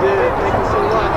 did. Thank you so much.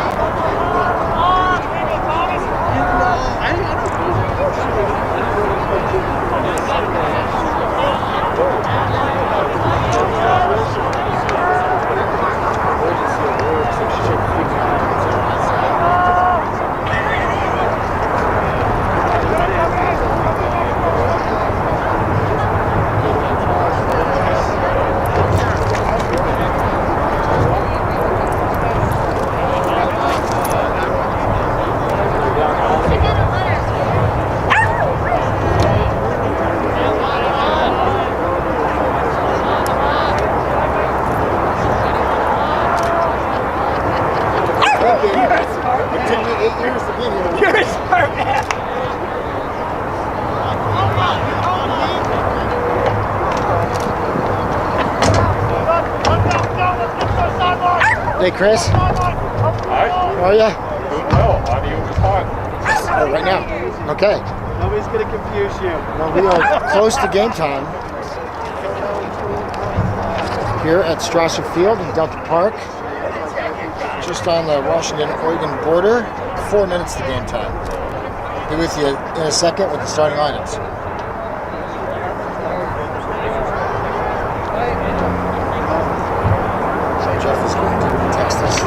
Hey, Chris. Hi. How are ya? Doing well. How do you respond? Oh, right now. Okay. Nobody's gonna confuse you. Well, we are close to game time here at Strasser Field in Delta Park, just on the Washington-Oregon border. 4 minutes to game time. Be with you in a second with the starting lineups. Jeff is going to text us.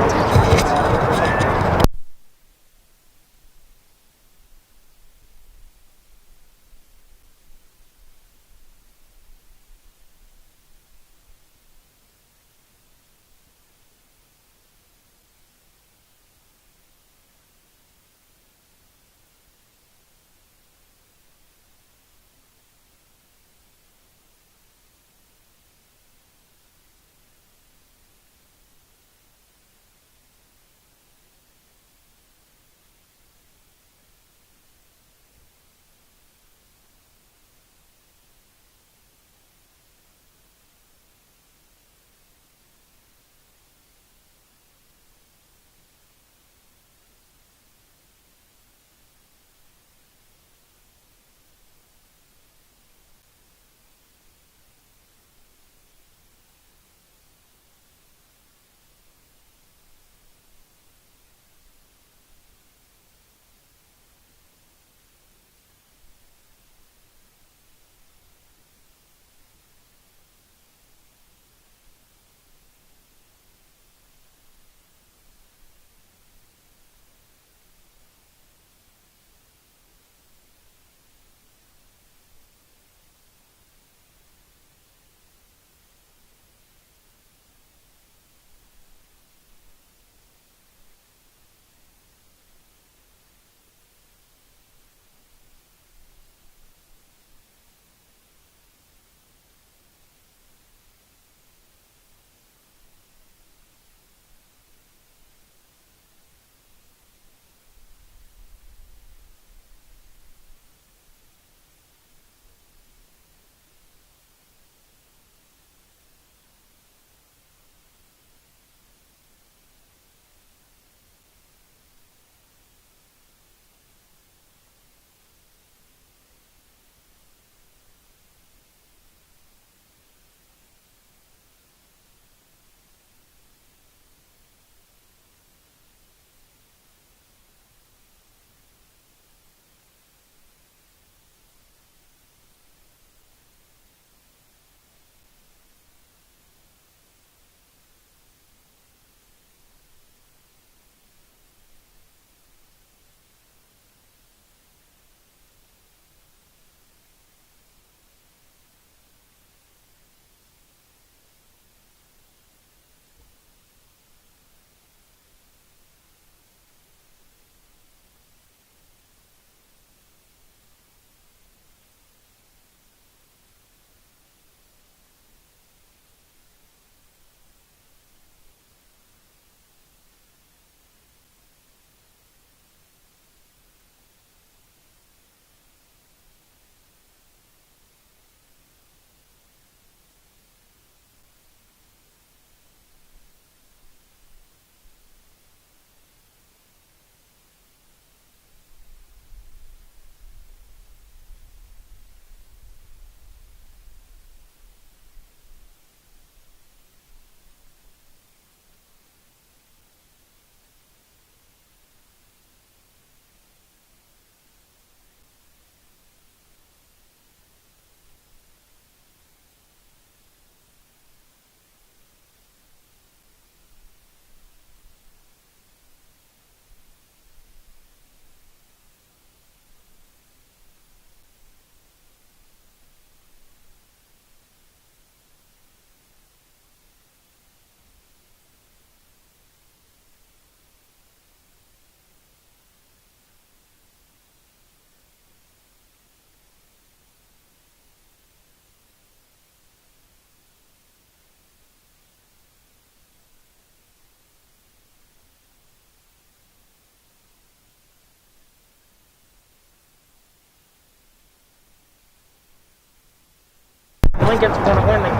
think it's going to win the game.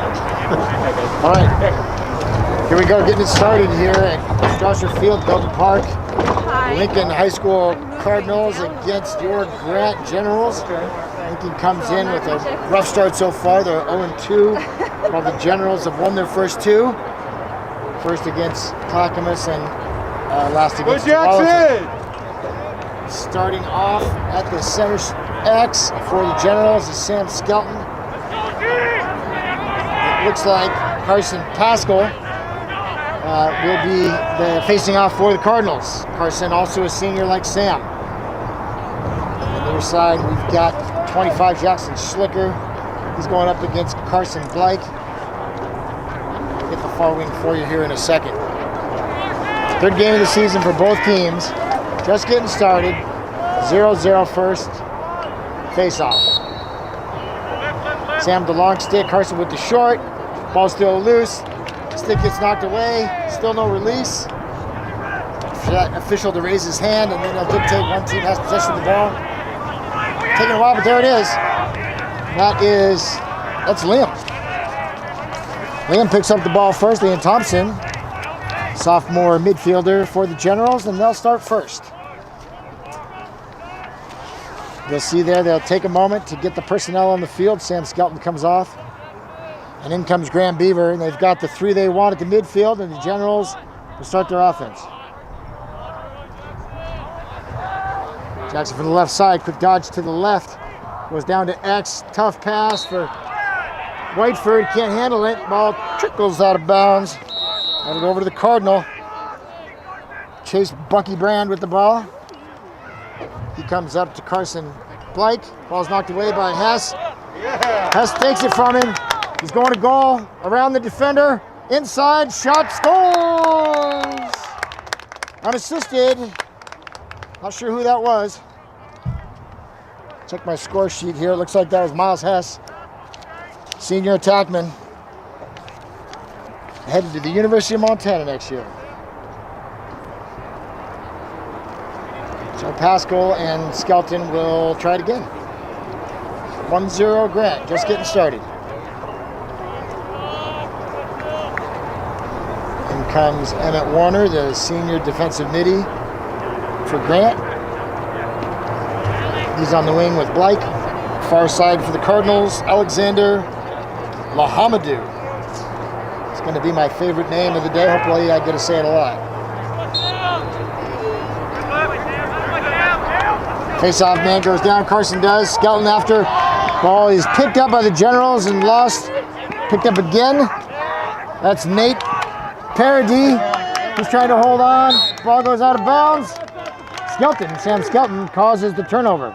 All right. Here we go, getting it started here at Strasser Field, Delta Park. Lincoln High School Cardinals against your Grant Generals. Lincoln comes in with a rough start so far. They're 0-2, while the Generals have won their first two. First against Clackamas and last against Tualatin. Starting off at the center X for the Generals is Sam Skelton. It looks like Carson Pascal will be facing off for the Cardinals. Carson also a senior like Sam. On the other side, we've got 25 Jackson Schlicker. He's going up against Carson Blake. I'll get the following for you here in a second. Third game of the season for both teams. Just getting started. 0-0 first. Face-off. Sam the long stick, Carson with the short. Ball still loose. Stick gets knocked away. Still no release. For that official to raise his hand, and then he'll dictate one team has possession of the ball. Taking a while, but there it is. That's Liam. Liam picks up the ball first. Liam Thompson, sophomore midfielder for the Generals, and they'll start first. You'll see there, they'll take a moment to get the personnel on the field. Sam Skelton comes off. And in comes Graham Beaver, and they've got the three they want at the midfield, and the Generals will start their offense. Jackson from the left side, quick dodge to the left. Goes down to X, tough pass for Whiteford, can't handle it. Ball trickles out of bounds. Headed over to the Cardinal. Chase Bucky Brand with the ball. He comes up to Carson Blake. Ball's knocked away by Hess. Hess takes it from him. He's going to goal, around the defender, inside, shot, scores! Unassisted. Not sure who that was. Check my score sheet here. It looks like that was Miles Hess, senior attackman, headed to the University of Montana next year. So Pascal and Skelton will try it again. 1-0 Grant, just getting started. Comes Emmett Warner, the senior defensive midi for Grant. He's on the wing with Blake. Far side for the Cardinals, Alexander Lahamadou. It's going to be my favorite name of the day. Hopefully I get to say it a lot. Face-off man goes down, Carson does. Skelton after. Ball is picked up by the Generals and lost. Picked up again. That's Nate Paradis, he's trying to hold on. Ball goes out of bounds. Sam Skelton causes the turnover.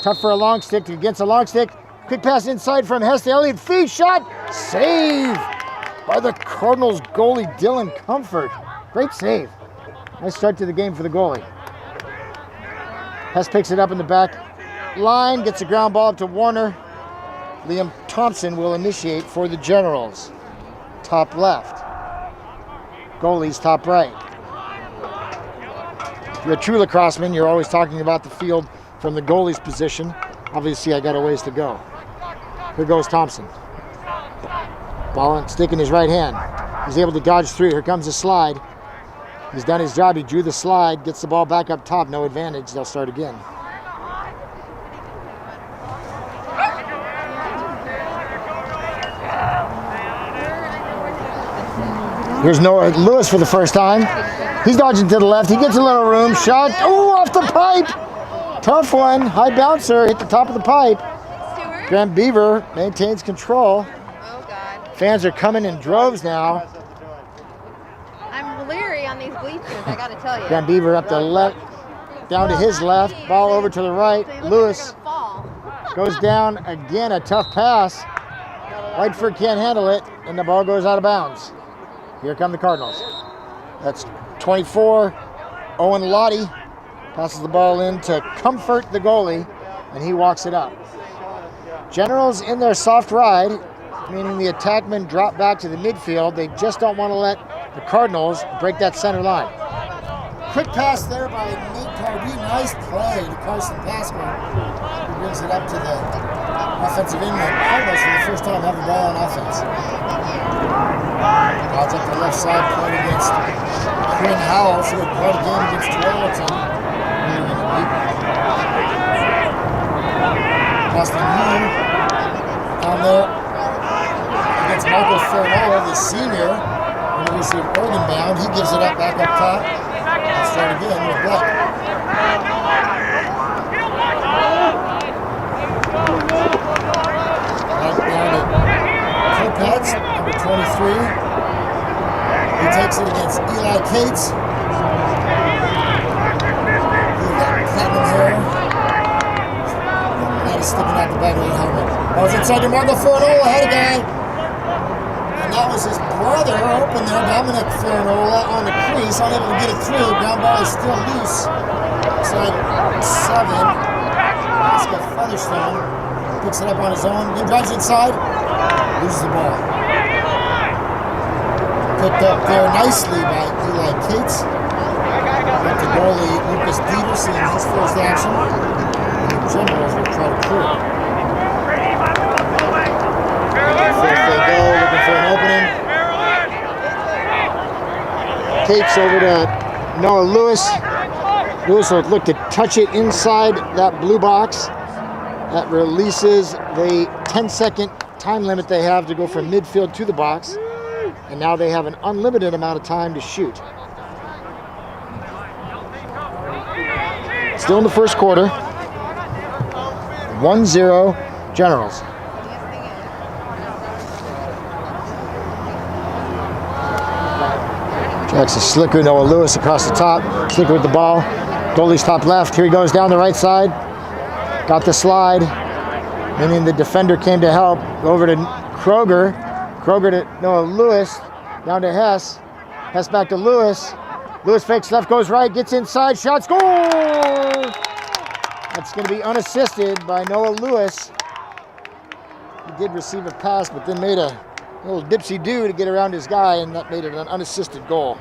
Tough for a long stick against a long stick. Quick pass inside from Hess to Elliott. Feet shot. Save by the Cardinals goalie, Dylan Comfort. Great save. Nice start to the game for the goalie. Hess picks it up in the back line, gets a ground ball up to Warner. Liam Thompson will initiate for the Generals. Top left. Goalies top right. If you're a true lacrosseman, you're always talking about the field from the goalie's position. Obviously, I got a ways to go. Here goes Thompson. Ball and stick in his right hand. He's able to dodge through. Here comes the slide. He's done his job. He drew the slide, gets the ball back up top. No advantage. They'll start again. Here's Noah Lewis for the first time. He's dodging to the left. He gets a little room. Shot. Oh, off the pipe. Tough one. High bouncer. Hit the top of the pipe. Graham Beaver maintains control. Oh, God. Fans are coming in droves now. I'm leery on these bleachers, I got to tell you. Graham Beaver up the left, down to his left. Ball over to the right. Lewis goes down again. A tough pass. Whiteford can't handle it, and the ball goes out of bounds. Here come the Cardinals. That's 24. Owen Lottie passes the ball in to Comfort, the goalie, and he walks it up. Generals in their soft ride, meaning the attackmen drop back to the midfield. They just don't want to let the Cardinals break that center line. Quick pass there by Nate Pardee. Nice play to Carson Pascal, who brings it up to the offensive end. Cardinals for the first time have the ball on offense. Odds up the left side, playing against Quinn Howell. She had played a game against Tarleton earlier in the week. Austin Moon down there against Michael Fernola, the senior, University of Oregon bound. He gives it up back up top. Let's start again with Black. Back down at Kopatz, number 23. He takes it against Eli Cates. He's got platinum hair. That is sticking out the back of the helmet. Oh, it's inside to Marco Fernola, had a guy. And that was his brother open there, Dominic Fernola on the crease, unable to get it through. Ground ball is still loose. Inside 7. Oscar Featherstone picks it up on his own, then drives inside, loses the ball. Picked up there nicely by Eli Cates. Got the goalie Lucas Peterson in his first action. The Generals will try to clear it. First they go, looking for an opening. Cates over to Noah Lewis. Lewis will look to touch it inside that blue box. That releases the 10-second time limit they have to go from midfield to the box. And now they have an unlimited amount of time to shoot. Still in the first quarter. 1-0 Generals. Jackson Slicker, Noah Lewis across the top. Slicker with the ball. Goalie's top left. Here he goes down the right side. Got the slide. Meaning the defender came to help. Over to Kroger. Kroger to Noah Lewis. Down to Hess. Hess back to Lewis. Lewis fakes left, goes right, gets inside, shot, score! That's going to be unassisted by Noah Lewis. He did receive a pass, but then made a little dipsy-do to get around his guy, and that made it an unassisted goal.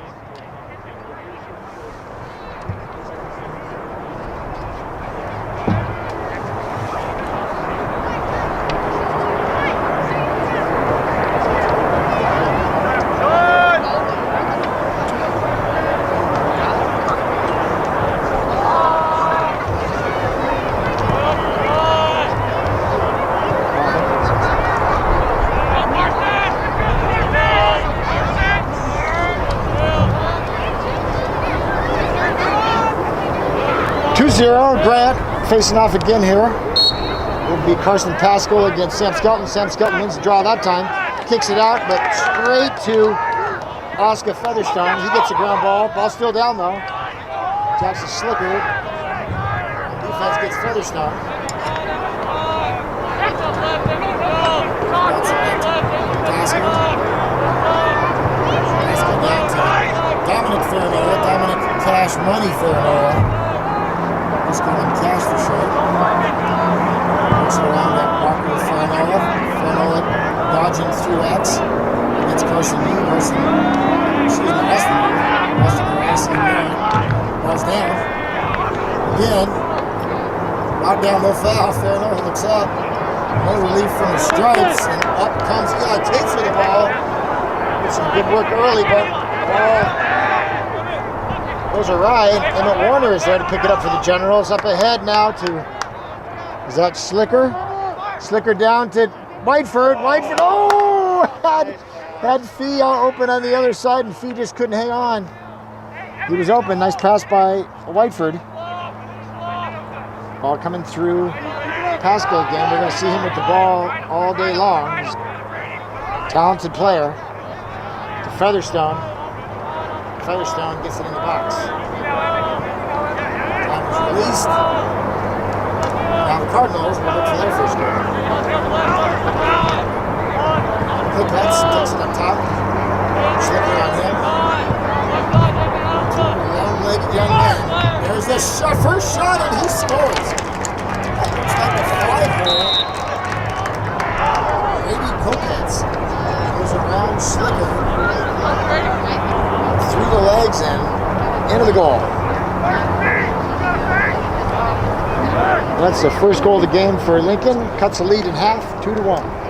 Grant facing off again here. It will be Carson Pascal against Sam Skelton. Sam Skelton wins the draw that time. Kicks it out, but straight to Oscar Featherstone. He gets a ground ball. Ball still down though. Jackson Slicker. Defense gets Featherstone. Pascal down to Dominic Fernola. Dominic Cash Money Fernola. He's going cash for sure. Looks around at Marco Fernola. Fernola dodging through X against Carson Lee. Austin harassing there. Ball's down. Again. Knocked down, no foul. Fernola looks up. No relief from the stripes. And up comes Eli Cates with the ball. Did some good work early, but ball goes awry. Emmett Warner is there to pick it up for the Generals. Up ahead now to, is that Slicker? Slicker down to Whiteford. Whiteford, oh! Had Fee all open on the other side, and Fee just couldn't hang on. He was open. Nice pass by Whiteford. Ball coming through Pascal again. We're going to see him with the ball all day long. He's a talented player. To Featherstone. Featherstone gets it in the box. Time is released. Now the Cardinals will look for their first goal. Kopatz takes it up top. Slicker on him. Long-legged young man. There's the first shot, and he scores. That looks like a 5-hole. Maybe Kopatz goes around Slicker. Through the legs and into the goal. That's the first goal of the game for Lincoln. Cuts the lead in half, 2-1.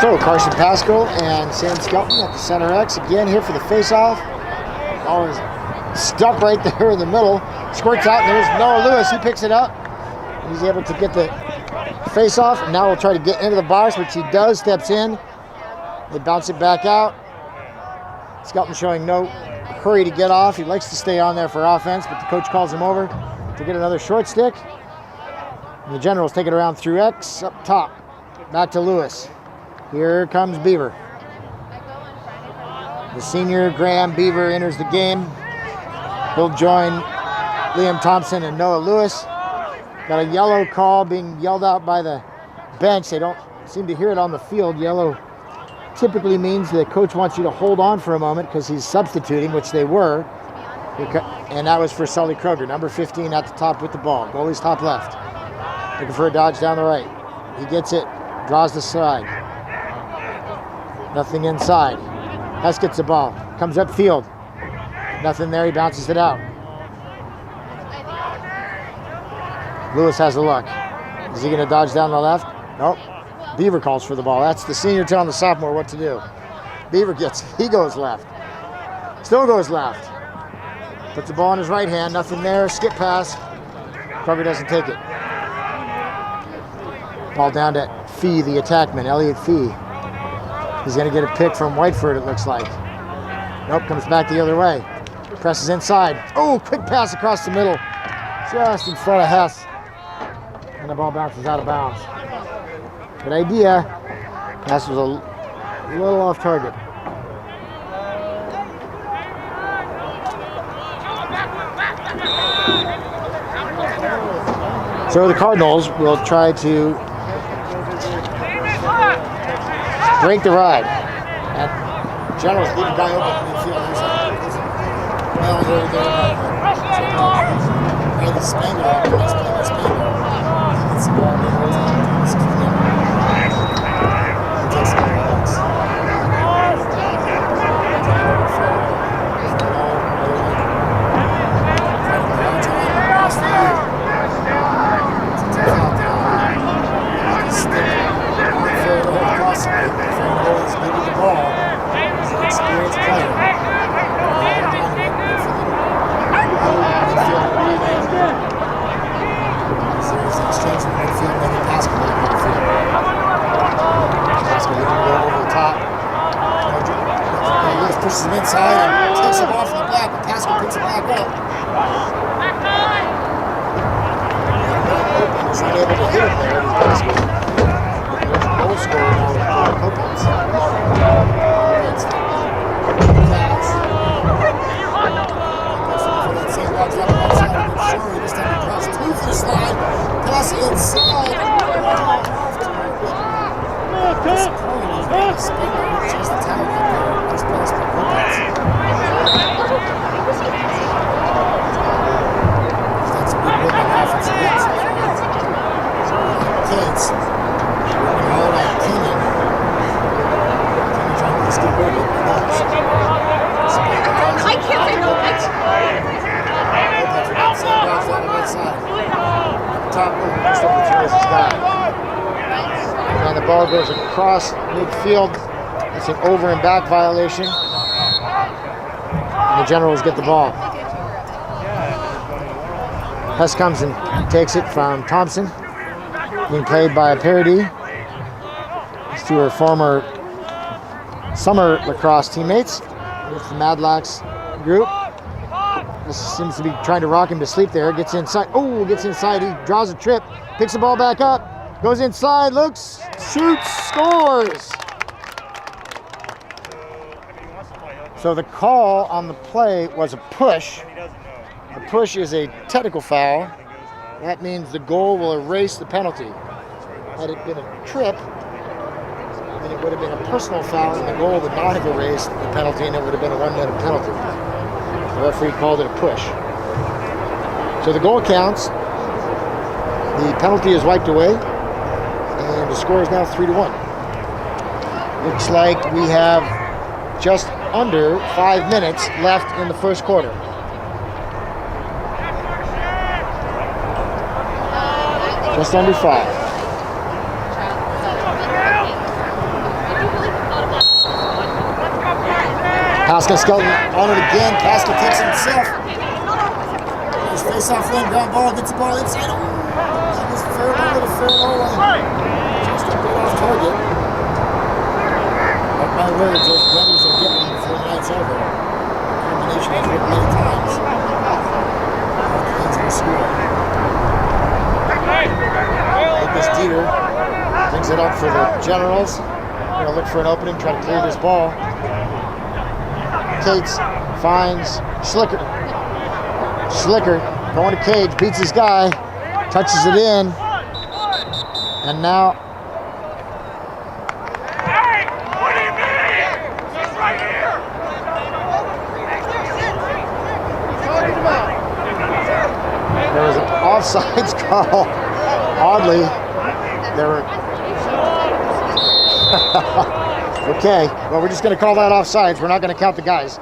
So Carson Pascal and Sam Skelton at the center X again here for the face-off. Always stuck right there in the middle. Squirts out, and there's Noah Lewis. He picks it up. He's able to get the face-off. And now we'll try to get into the box, which he does. Steps in. They bounce it back out. Skelton showing no hurry to get off. He likes to stay on there for offense, but the coach calls him over to get another short stick. And the Generals take it around through X up top. Back to Lewis. Here comes Beaver. The senior Graham Beaver enters the game. He'll join Liam Thompson and Noah Lewis. Got a yellow call being yelled out by the bench. They don't seem to hear it on the field. Yellow typically means the coach wants you to hold on for a moment because he's substituting, which they were. And that was for Sully Kroger, number 15 at the top with the ball. Goalie's top left. Looking for a dodge down the right. He gets it, draws the slide. Nothing inside. Hess gets the ball. Comes upfield. Nothing there. He bounces it out. Lewis has a look. Is he going to dodge down the left? Nope. Beaver calls for the ball. That's the senior telling the sophomore what to do. Beaver gets, he goes left. Still goes left. Puts the ball in his right hand. Nothing there. Skip pass. Kroger doesn't take it. Ball down to Fee, the attackman, Elliot Fee. He's going to get a pick from Whiteford, it looks like. Nope, comes back the other way. Presses inside. Oh, quick pass across the middle. Just in front of Hess. And the ball bounces out of bounds. Good idea. Hess was a little off target. So the Cardinals will try to break the ride. And Generals leave a guy open in midfield. Well, here we go. The Spangler. He gets the ball in the whole time. He takes the box. Pushes him inside and takes him off in the back, but Pascal picks it back up. He's not able to hit him there with Pascal. There's a goal scorer now with Paul Copens. That's the pass. For that same box down the right side of Shorey. This time he draws two for the slide. Pass inside. Just the talent out there. Just past the Copens. That's a good work on offensive ends. Kids. All that Kenyon. Kenyon trying to skip over it. I can't say no. Top move, just over to his guy. And the ball goes across midfield. It's an over and back violation. And the Generals get the ball. Hess comes and takes it from Thompson. Being played by a parody. These two are former summer lacrosse teammates with the Madlax group. This seems to be trying to rock him to sleep there. Gets inside. Oh, gets inside. He draws a trip. Picks the ball back up. Goes inside. Looks. Shoots. Scores. So the call on the play was a push. A push is a technical foul. That means the goal will erase the penalty. Had it been a trip, then it would have been a personal foul, and the goal would not have erased the penalty, and it would have been a 1-minute penalty. The referee called it a push. So the goal counts. The penalty is wiped away, and the score is now 3-1. Looks like we have just under 5 minutes left in the first quarter. Just under 5. Pascal Skelton on it again. Pascal takes it himself. His face-off lane, ground ball, gets the ball inside. Oh, that was fair ball to fair ball. Just a bit off target. Mark my words, those brothers will get one before the night's over. Combination has worked many times. The Kings will score. Lucas Dieter brings it up for the Generals. Going to look for an opening, try to clear this ball. Cates finds Schlicker. Schlicker going to Cage, beats his guy, touches it in, and now there was an offsides call. Oddly, there were. Okay, well, we're just going to call that offsides. We're not going to count the guys.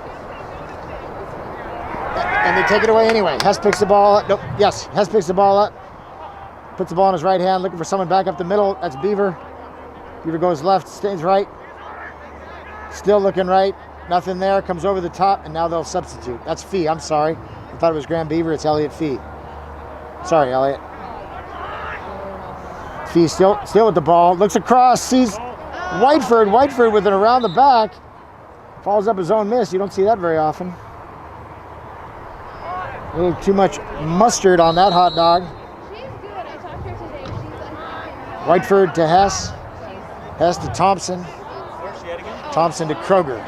And they take it away anyway. Hess picks the ball up. Nope. Yes, Hess picks the ball up. Puts the ball in his right hand, looking for someone back up the middle. That's Beaver. Beaver goes left, stays right. Still looking right. Nothing there. Comes over the top, and now they'll substitute. That's Fee. I'm sorry. I thought it was Graham Beaver. It's Elliot Fee. Sorry, Elliot. Fee still with the ball. Looks across, sees Whiteford. Whiteford with it around the back. Follows up his own miss. You don't see that very often. A little too much mustard on that hot dog. She's good. I talked to her today. She's unhappy. Whiteford to Hess. Hess to Thompson. Thompson to Kroger.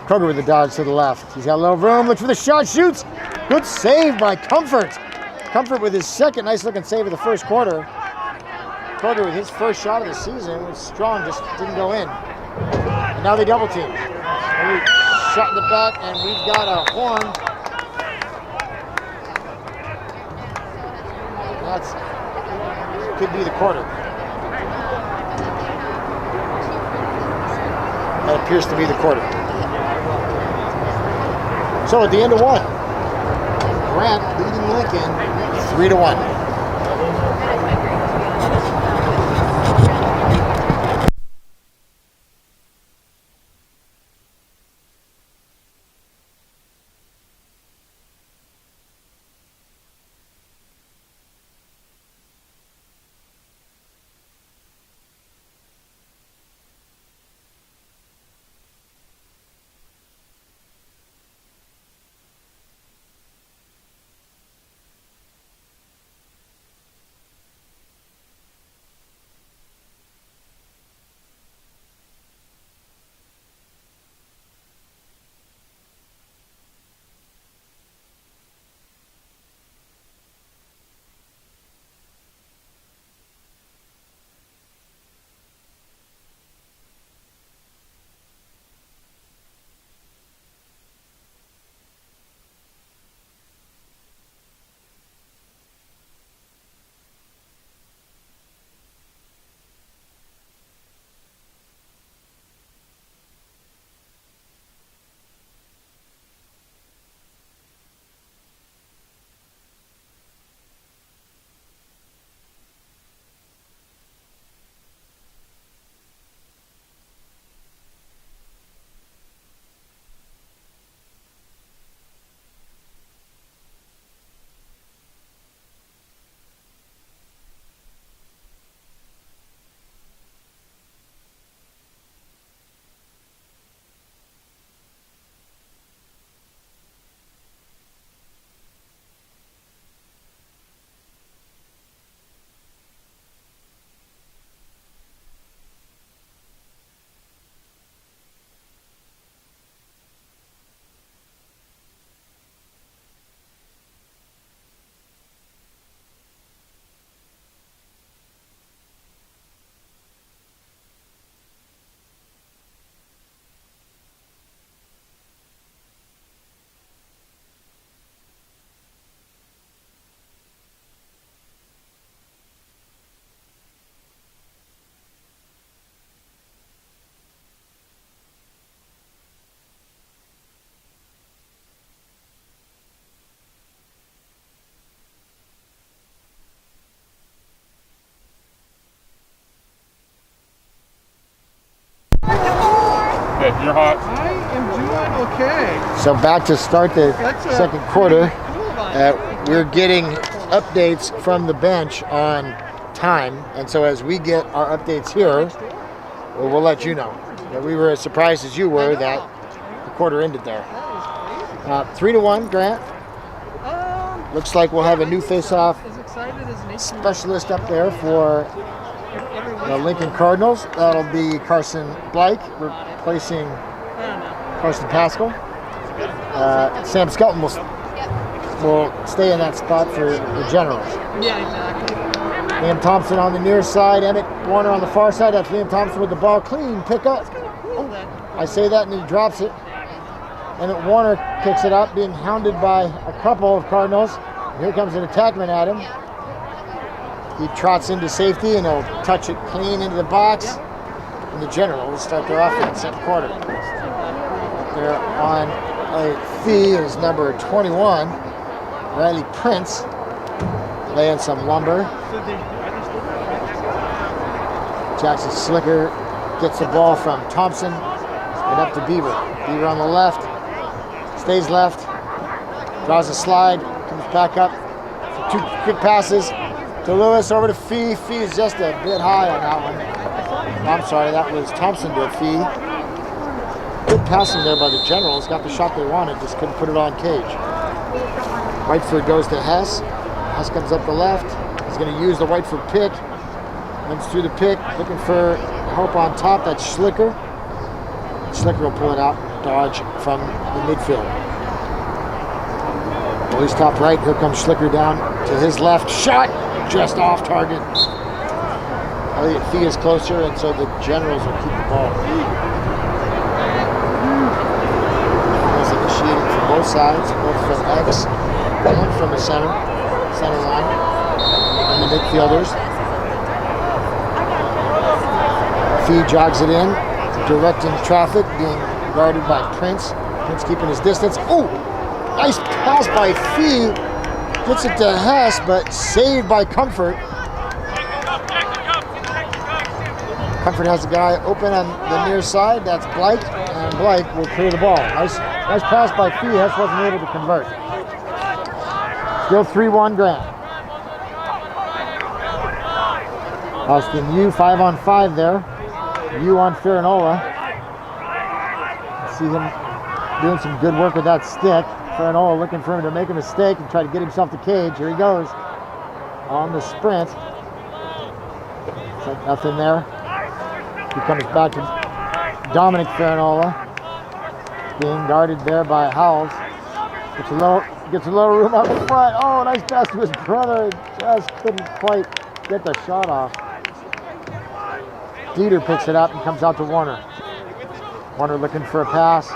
Kroger with the dodge to the left. He's got a little room. Looks for the shot. Shoots. Good save by Comfort. Comfort with his second nice looking save of the first quarter. Kroger with his first shot of the season was strong, just didn't go in. And now they double team. Shot in the back, and we've got a horn. That's could be the quarter. That appears to be the quarter. So at the end of one, Grant leading Lincoln 3-1. good. You're hot. I am doing okay. So back to start the second quarter. Cool about it. We're getting updates from the bench on time, and so as we get our updates here, we'll let you know. We were as surprised as you were that the quarter ended there. 3-1, Grant. Looks like we'll have a new face-off As excited as Nate. specialist up there for the Lincoln Cardinals. That'll be Carson Blake replacing Carson Pascal. Sam Skelton will stay in that spot for the Generals. Yeah, exactly. Liam Thompson on the near side, Emmett Warner on the far side. That's Liam Thompson with the ball. Clean pickup. I say that and he drops it. Emmett Warner picks it up, being hounded by a couple of Cardinals. Here comes an attackman at him. He trots into safety and he'll touch it clean into the box. And the Generals start their offense second quarter. They're on a fee is number 21, Riley Prince, laying some lumber. Jackson Slicker gets the ball from Thompson and up to Beaver. Beaver on the left, stays left, draws a slide, comes back up. Two quick passes to Lewis, over to Fee. Fee is just a bit high on that one. I'm sorry, that was Thompson to Fee. Good passing there by the Generals. Got the shot they wanted, just couldn't put it on cage. Whiteford goes to Hess. Hess comes up the left. He's going to use the Whiteford pick. Runs through the pick, looking for help on top. That's Schlicker. Schlicker will pull it out, dodge from the midfield. Well, he's top right. Here comes Schlicker down to his left. Shot just off target. Elliott Fee is closer, and so the Generals will keep the ball. He's initiating from both sides, both from X and from the center line, and the midfielders. Fee jogs it in, directing traffic, being guarded by Prince. Prince keeping his distance. Oh, nice pass by Fee. Gets it to Hess, but saved by Comfort. Comfort has a guy open on the near side. That's Blake, and Blake will clear the ball. Nice pass by Fee. Hess wasn't able to convert. Still 3-1 Grant. Austin U 5-on-5 there. U on Farinola. See him doing some good work with that stick. Farinola looking for him to make a mistake and try to get himself to cage. Here he goes on the sprint. It's like nothing there. He comes back to Dominic Farinola, being guarded there by Howells. Gets a little room up front. Oh, nice pass to his brother. Just couldn't quite get the shot off. Dieter picks it up and comes out to Warner. Warner looking for a pass.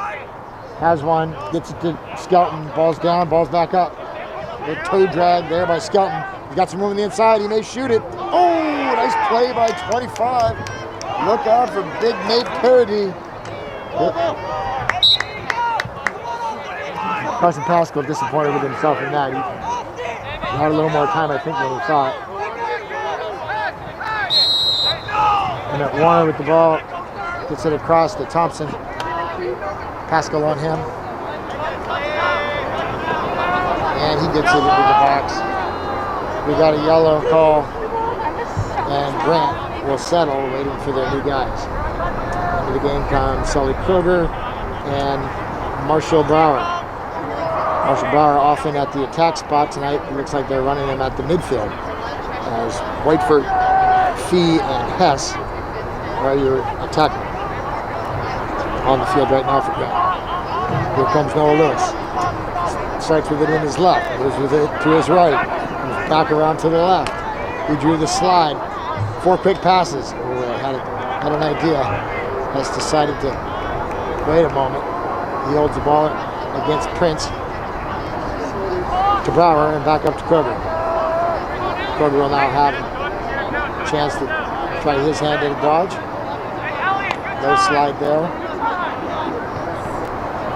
Has one. Gets it to Skelton. Ball's down. Ball's back up. Good toe drag there by Skelton. He's got some room on the inside. He may shoot it. Oh, nice play by 25. Look out for big Nate Parody. Carson Pascal disappointed with himself in that. He had a little more time, I think, than he thought. And at Warner with the ball, gets it across to Thompson. Pascal on him. And he gets it into the box. We got a yellow call. And Grant will settle, waiting for their new guys. Into the game comes Sully Kroger and Marshall Brower. Marshall Brower often at the attack spot tonight. It looks like they're running him at the midfield. As Whiteford, Fee, and Hess are your attackmen on the field right now for Grant. Here comes Noah Lewis. Starts with it in his left, goes with it to his right, comes back around to the left. He drew the slide. 4 quick passes. Oh, had an idea. Has decided to wait a moment. He holds the ball against Prince to Brower and back up to Kroger. Kroger will now have a chance to try his hand at a dodge. No slide there.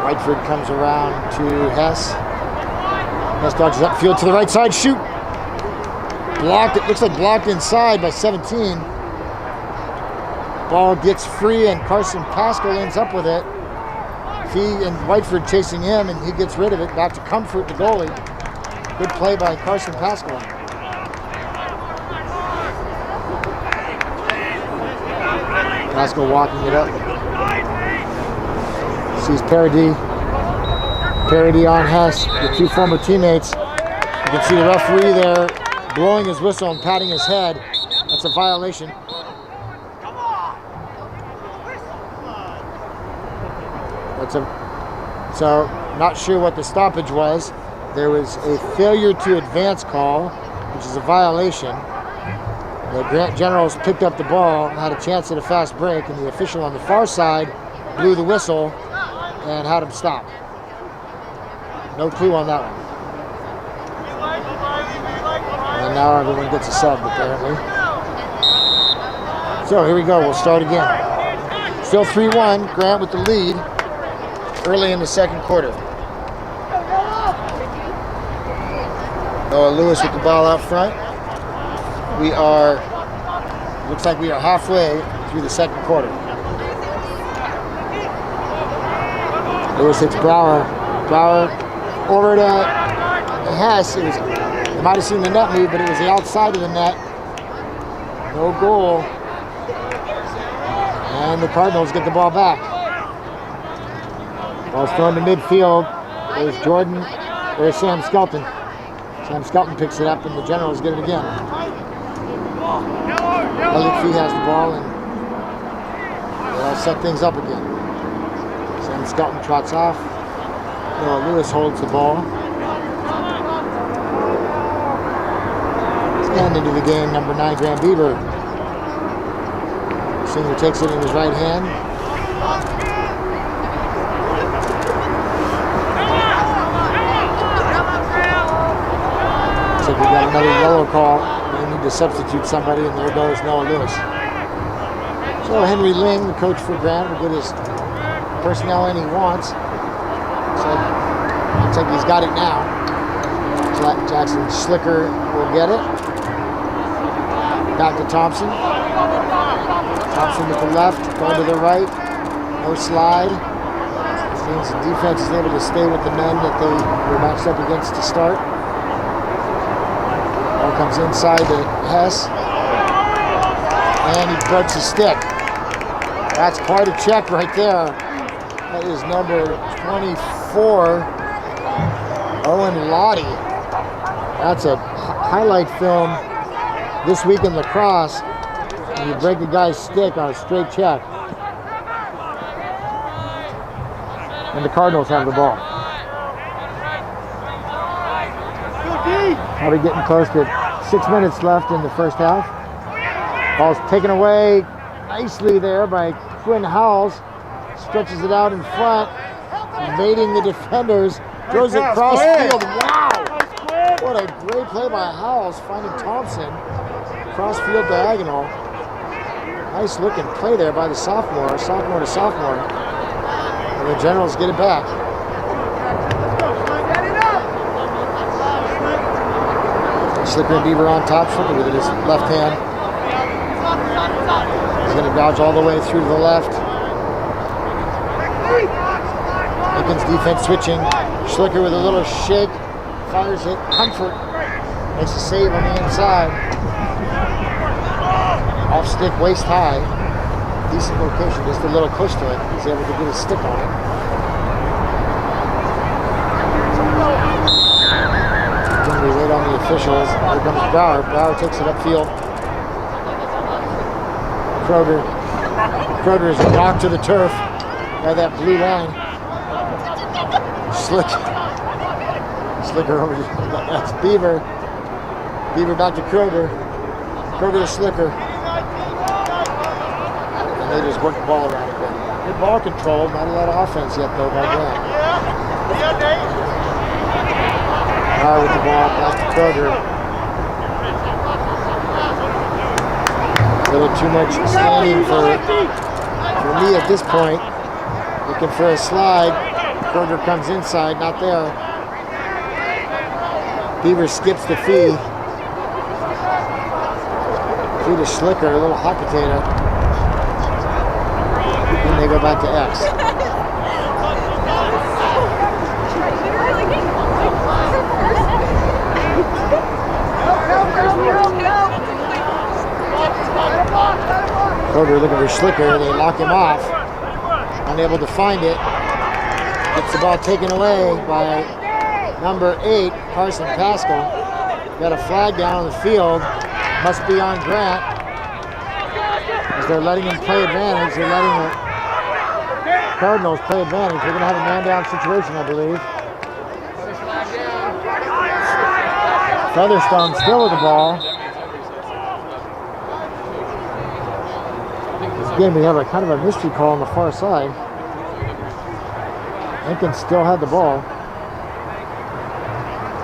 Whiteford comes around to Hess. Hess dodges upfield to the right side. Shoot. Blocked. It looks like blocked inside by 17. Ball gets free and Carson Pascal ends up with it. Fee and Whiteford chasing him and he gets rid of it. Back to Comfort, the goalie. Good play by Carson Pascal. Pascal walking it up. Sees Parody on Hess, the two former teammates. You can see the referee there blowing his whistle and patting his head. That's a violation. So not sure what the stoppage was. There was a failure to advance call, which is a violation. The Grant Generals picked up the ball, had a chance at a fast break, and the official on the far side blew the whistle and had him stop. No clue on that one. And now everyone gets a sub, apparently. So here we go, we'll start again. Still 3-1, Grant with the lead early in the second quarter. Noah Lewis with the ball out front. Looks like we are halfway through the second quarter. Lewis hits Brower. Brower over to Hess. You might have seen the net move, but it was the outside of the net. No goal. And the Cardinals get the ball back. Ball's thrown to midfield. There's Jordan. There's Sam Skelton. Sam Skelton picks it up, and the Generals get it again. Elliot Fee has the ball, and they'll set things up again. Sam Skelton trots off. Noah Lewis holds the ball. And into the game, number 9, Grant Bieber. Senior takes it in his right hand. Looks like we got another yellow call. They need to substitute somebody, and there goes Noah Lewis. So Henry Ling, the coach for Grant, will get his personnel in he wants. Looks like he's got it now. Jackson Schlicker will get it. Back to Thompson. Thompson with the left, going to the right. No slide. Means the defense is able to stay with the men that they were matched up against to start. Ball comes inside to Hess. And he breaks his stick. That's quite a check right there. That is number 24, Owen Lottie. That's a highlight film this week in lacrosse. And you break the guy's stick on a straight check. And the Cardinals have the ball. Probably getting close to 6 minutes left in the first half. Ball's taken away nicely there by Quinn Howells. Stretches it out in front, evading the defenders. Throws it cross field. Wow! What a great play by Howells, finding Thompson. Cross field diagonal. Nice looking play there by the sophomore to sophomore. And the Generals get it back. Schlicker and Bieber on top. Schlicker with his left hand. He's going to dodge all the way through to the left. Lincoln's defense switching. Schlicker with a little shake. Fires it. Comfort makes a save on the inside. Off stick, waist high. Decent location, just a little push to it. He's able to get his stick on it. Then we wait on the officials. Here comes Brower. Brower takes it upfield. Kroger is knocked to the turf by that blue line. Schlicker over to, that's Beaver. Beaver back to Kroger. Kroger to Schlicker. And they just work the ball around a bit. Good ball control, not a lot of offense yet though by Grant. Brower with the ball, back to Kroger. A little too much standing for me at this point. Looking for a slide. Kroger comes inside, not there. Beaver skips the Fee. Fee to Schlicker, a little hot potato. they go back to X. Kroger looking for Schlicker. They lock him off. Unable to find it. Gets the ball taken away by number 8, Carson Pascal. Got a flag down on the field. Must be on Grant. As they're letting him play advantage. They're letting the Cardinals play advantage. They're going to have a man-down situation, I believe. Featherstone still with the ball. Again, we have a kind of a mystery call on the far side. Lincoln still had the ball.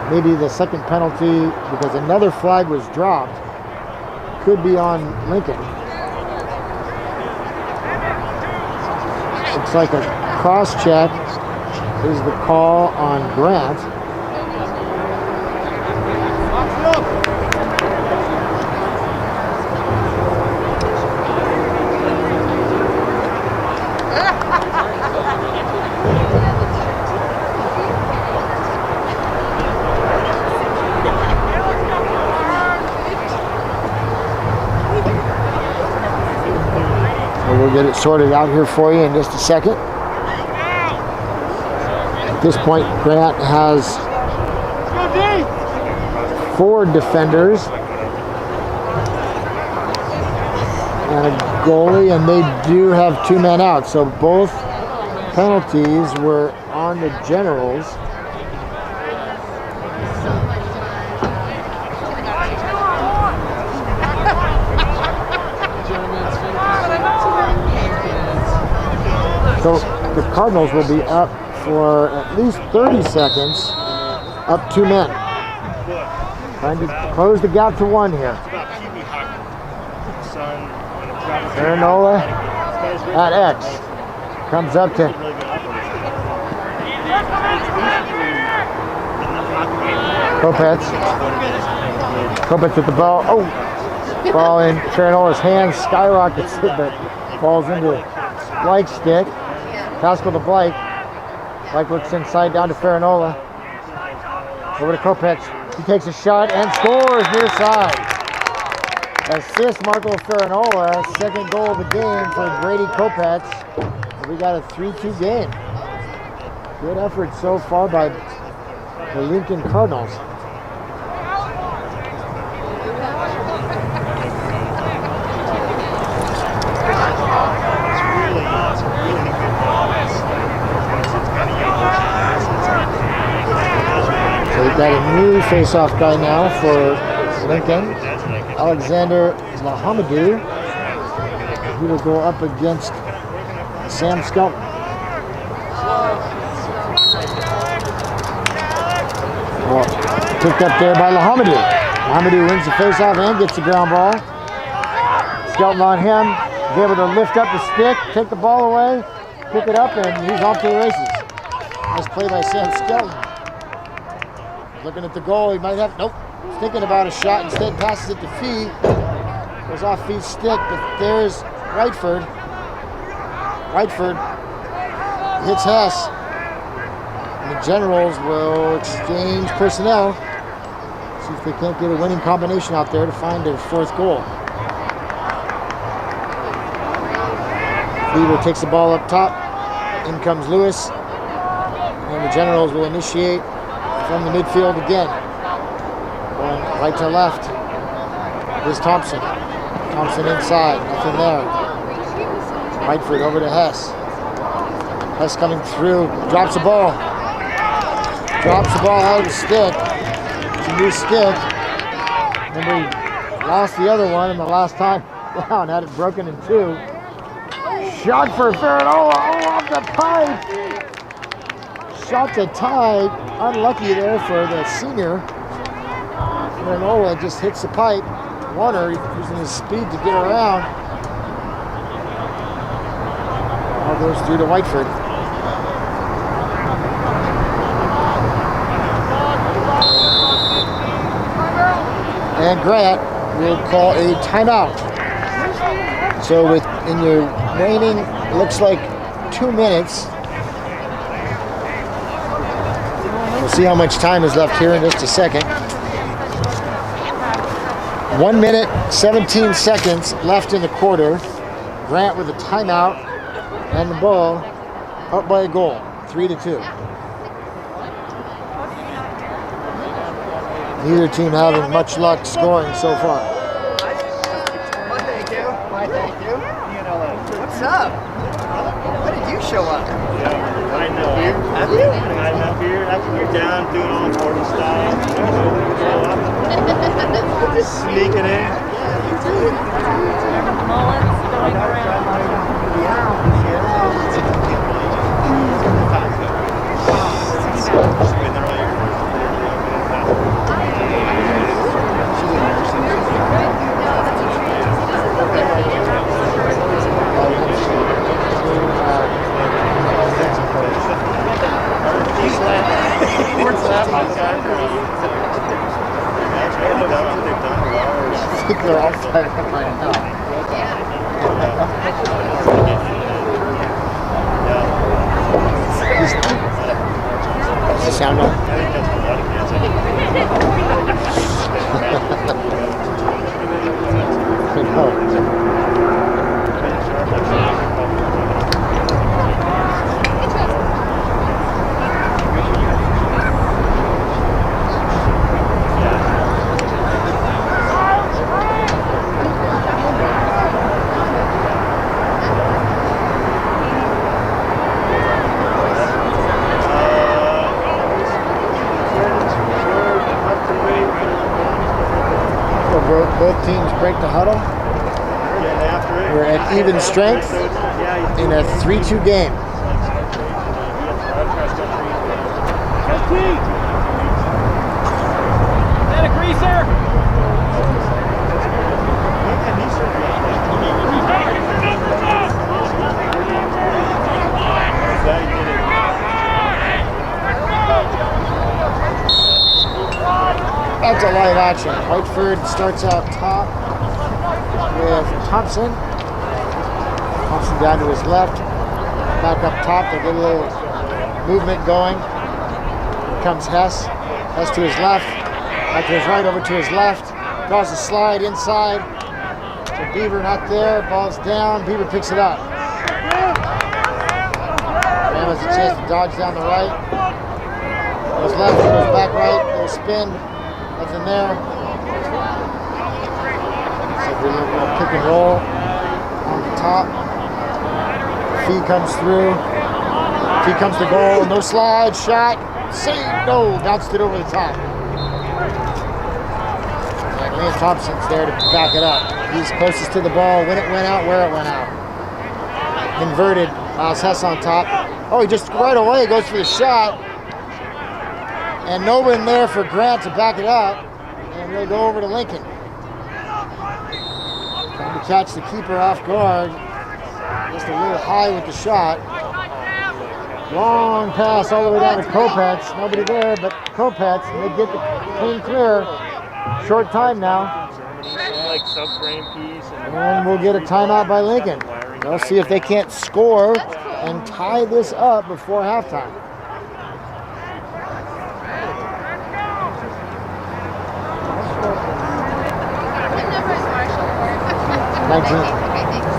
Maybe the second penalty, because another flag was dropped, could be on Lincoln. Looks like a cross-check is the call on Grant. We'll get it sorted out here for you in just a second. At this point, Grant has 4 defenders and a goalie, and they do have 2 men out. So both penalties were on the Generals. So the Cardinals will be up for at least 30 seconds, up 2 men. Trying to close the gap to 1 here. Aranola at X. Comes up to Kopetz. Kopetz with the ball. Oh! Ball in Farinola's hands, skyrockets it, but falls into Blake's stick. Pascal to Blake. Blake looks inside down to Farinola. Over to Kopetz. He takes a shot and scores near side. Assist Marco Farinola. Second goal of the game for Grady Kopetz. We got a 3-2 game. Good effort so far by the Lincoln Cardinals. We've got a new face-off guy now for Lincoln, Alexander Lahamadou. He will go up against Sam Skelton. Well, picked up there by Lahamadou. Lahamadou wins the face-off and gets the ground ball. Skelton on him, is able to lift up the stick, take the ball away, pick it up, and he's off to the races. Nice play by Sam Skelton. Looking at the goal, he might have, nope, thinking about a shot, instead passes it to Fee. Goes off Fee's stick, but there's Whiteford. Whiteford hits Hess. And the Generals will exchange personnel. See if they can't get a winning combination out there to find their 4th goal. Beaver takes the ball up top. In comes Lewis. And the Generals will initiate from the midfield again. Going right to left. Here's Thompson. Thompson inside. Nothing there. Whiteford over to Hess. Hess coming through. Drops the ball. Drops the ball out of the stick. It's a new stick. Remember, he lost the other one, and the last time down had it broken in 2. Shot for Farinola. Oh, off the pipe. Shot to tie. Unlucky there for the senior. Farinola just hits the pipe. Warner using his speed to get around. All goes through to Whiteford. And Grant will call a timeout. So in your waning, it looks like 2 minutes. We'll see how much time is left here in just a second. 1 minute, 17 seconds left in the quarter. Grant with a timeout and the ball up by a goal, 3-2. Neither team having much luck scoring so far. Thank you. What's up? How did you show up? I know. Have you? I'm up here after you're down doing all important stuff. Just sneaking in. Mullins going around. I think they're all fired up right now. Does the sound on? I know. Both teams break the huddle. We're at even strength in a 3-2 game. That a greaser? That's a live action. Whiteford starts out top with Thompson. Thompson down to his left. Back up top. They get a little movement going. Here comes Hess. Hess to his left. Back to his right, over to his left. Draws a slide inside. So Beaver not there. Ball's down. Beaver picks it up. Graham has a chance to dodge down the right. Goes left, goes back right. Little spin. Nothing there. So we have a little pick and roll on the top. Fee comes through. Fee comes to goal. No slide. Shot. Save. No. Bounced it over the top. And Liam Thompson's there to back it up. He's closest to the ball. When it went out, where it went out. Inverted. Miles Hess on top. Oh, he just right away goes for the shot. And no one there for Grant to back it up. And we'll go over to Lincoln. Trying to catch the keeper off guard. Just a little high with the shot. Long pass all the way down to Kopetz. Nobody there but Kopetz. And they get the clean clear. Short time now. Like sub-frame piece. And we'll get a timeout by Lincoln. They'll see if they can't score and tie this up before halftime. What number is Marshall for? 19. Okay, thanks.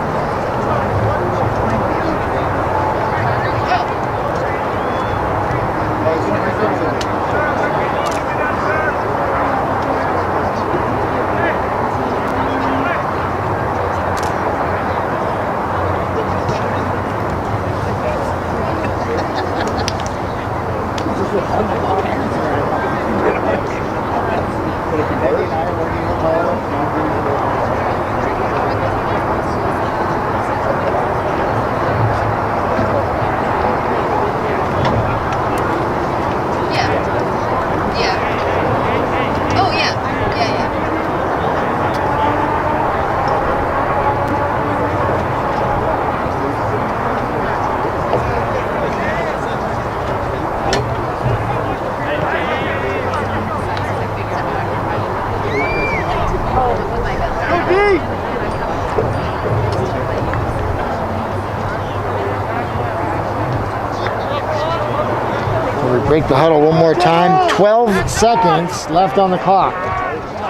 Break the huddle one more time. 12 seconds left on the clock.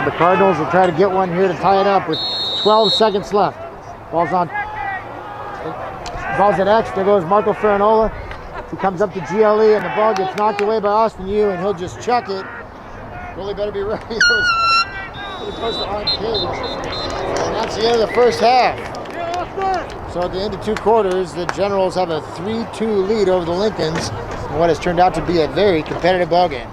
The Cardinals will try to get one here to tie it up with 12 seconds left. Ball's at X. There goes Marco Ferranola. He comes up to GLE and the ball gets knocked away by Austin Yu and he'll just chuck it. Really better be ready. It was pretty close to on cage. And that's the end of the first half. So at the end of 2 quarters, the Generals have a 3-2 lead over the Lincolns in what has turned out to be a very competitive ball game.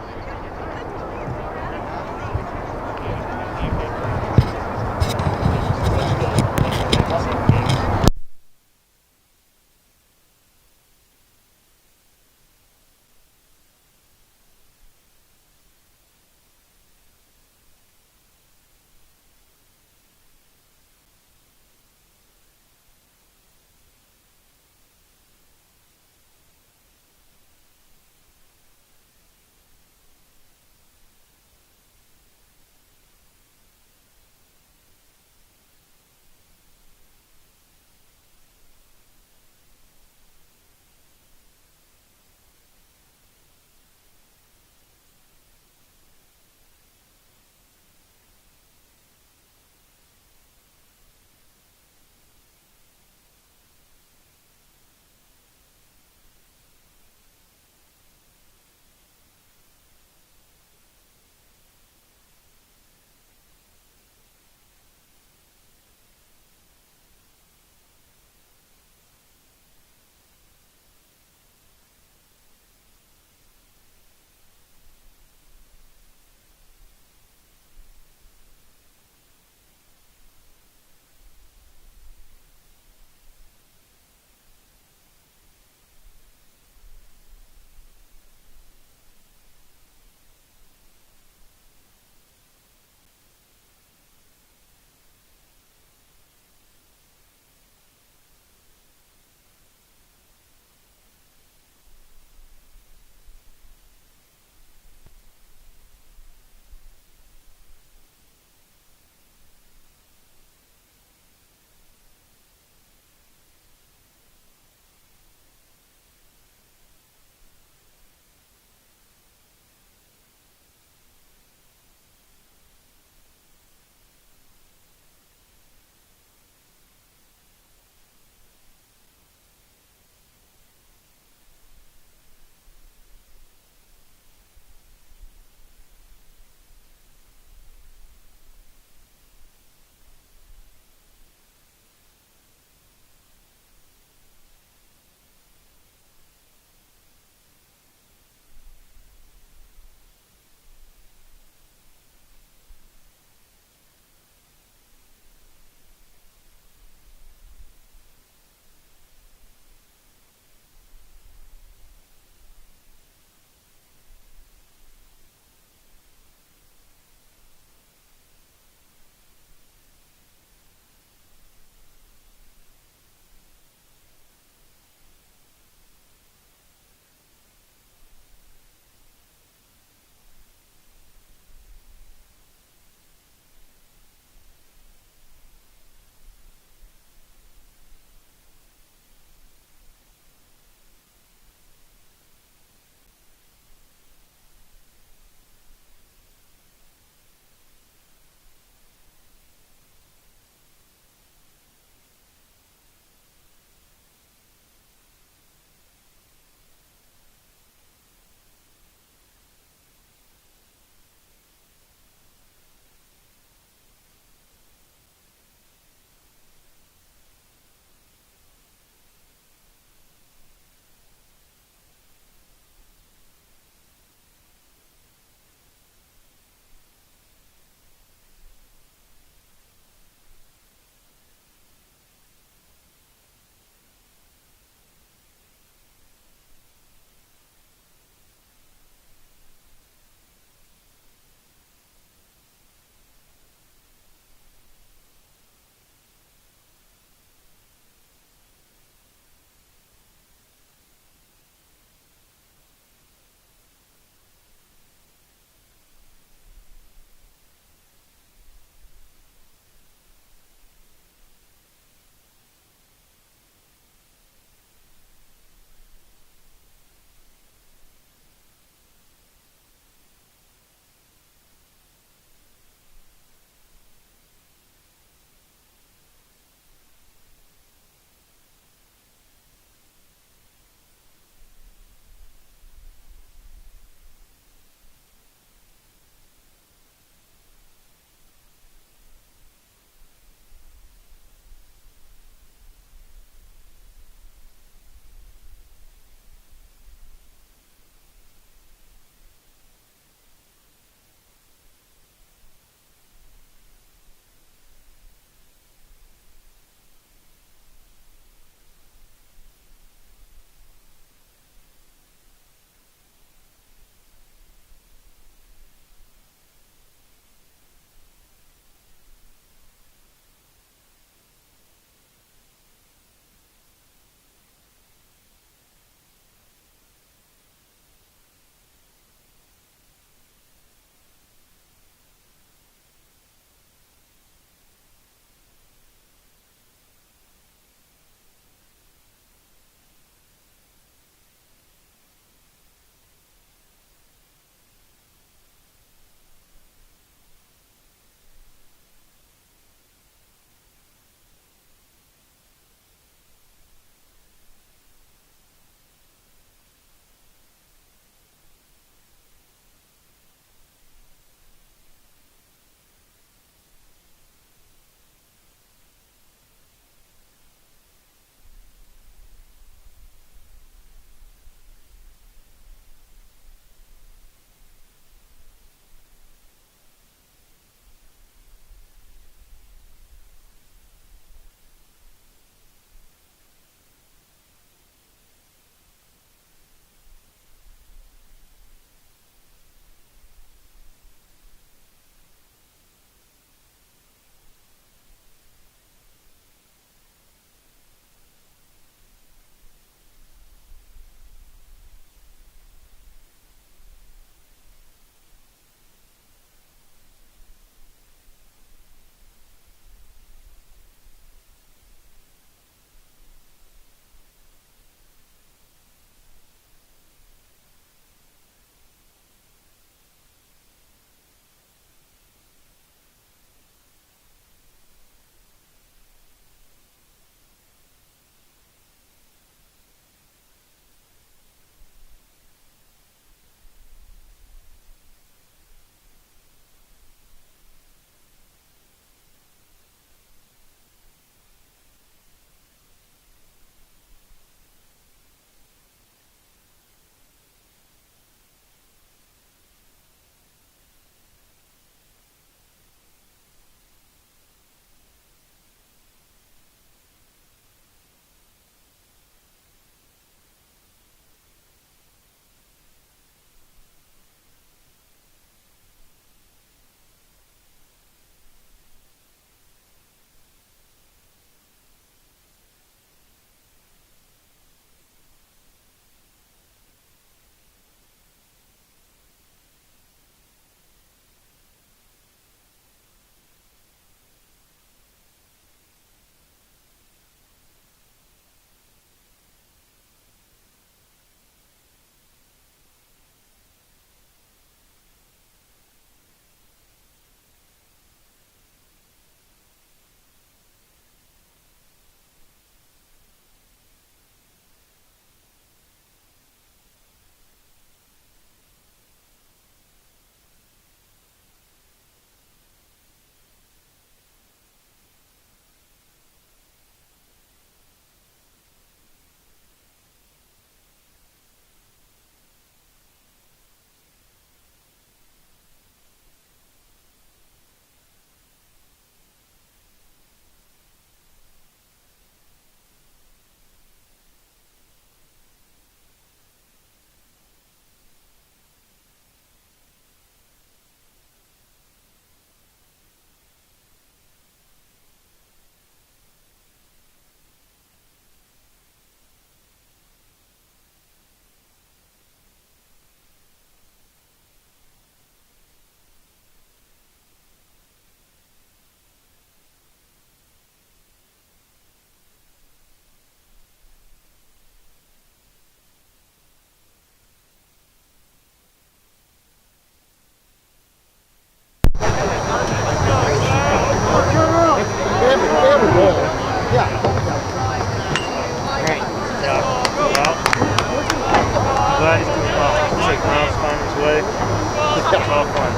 Everybody's doing all shake miles finder's way. It's all fun.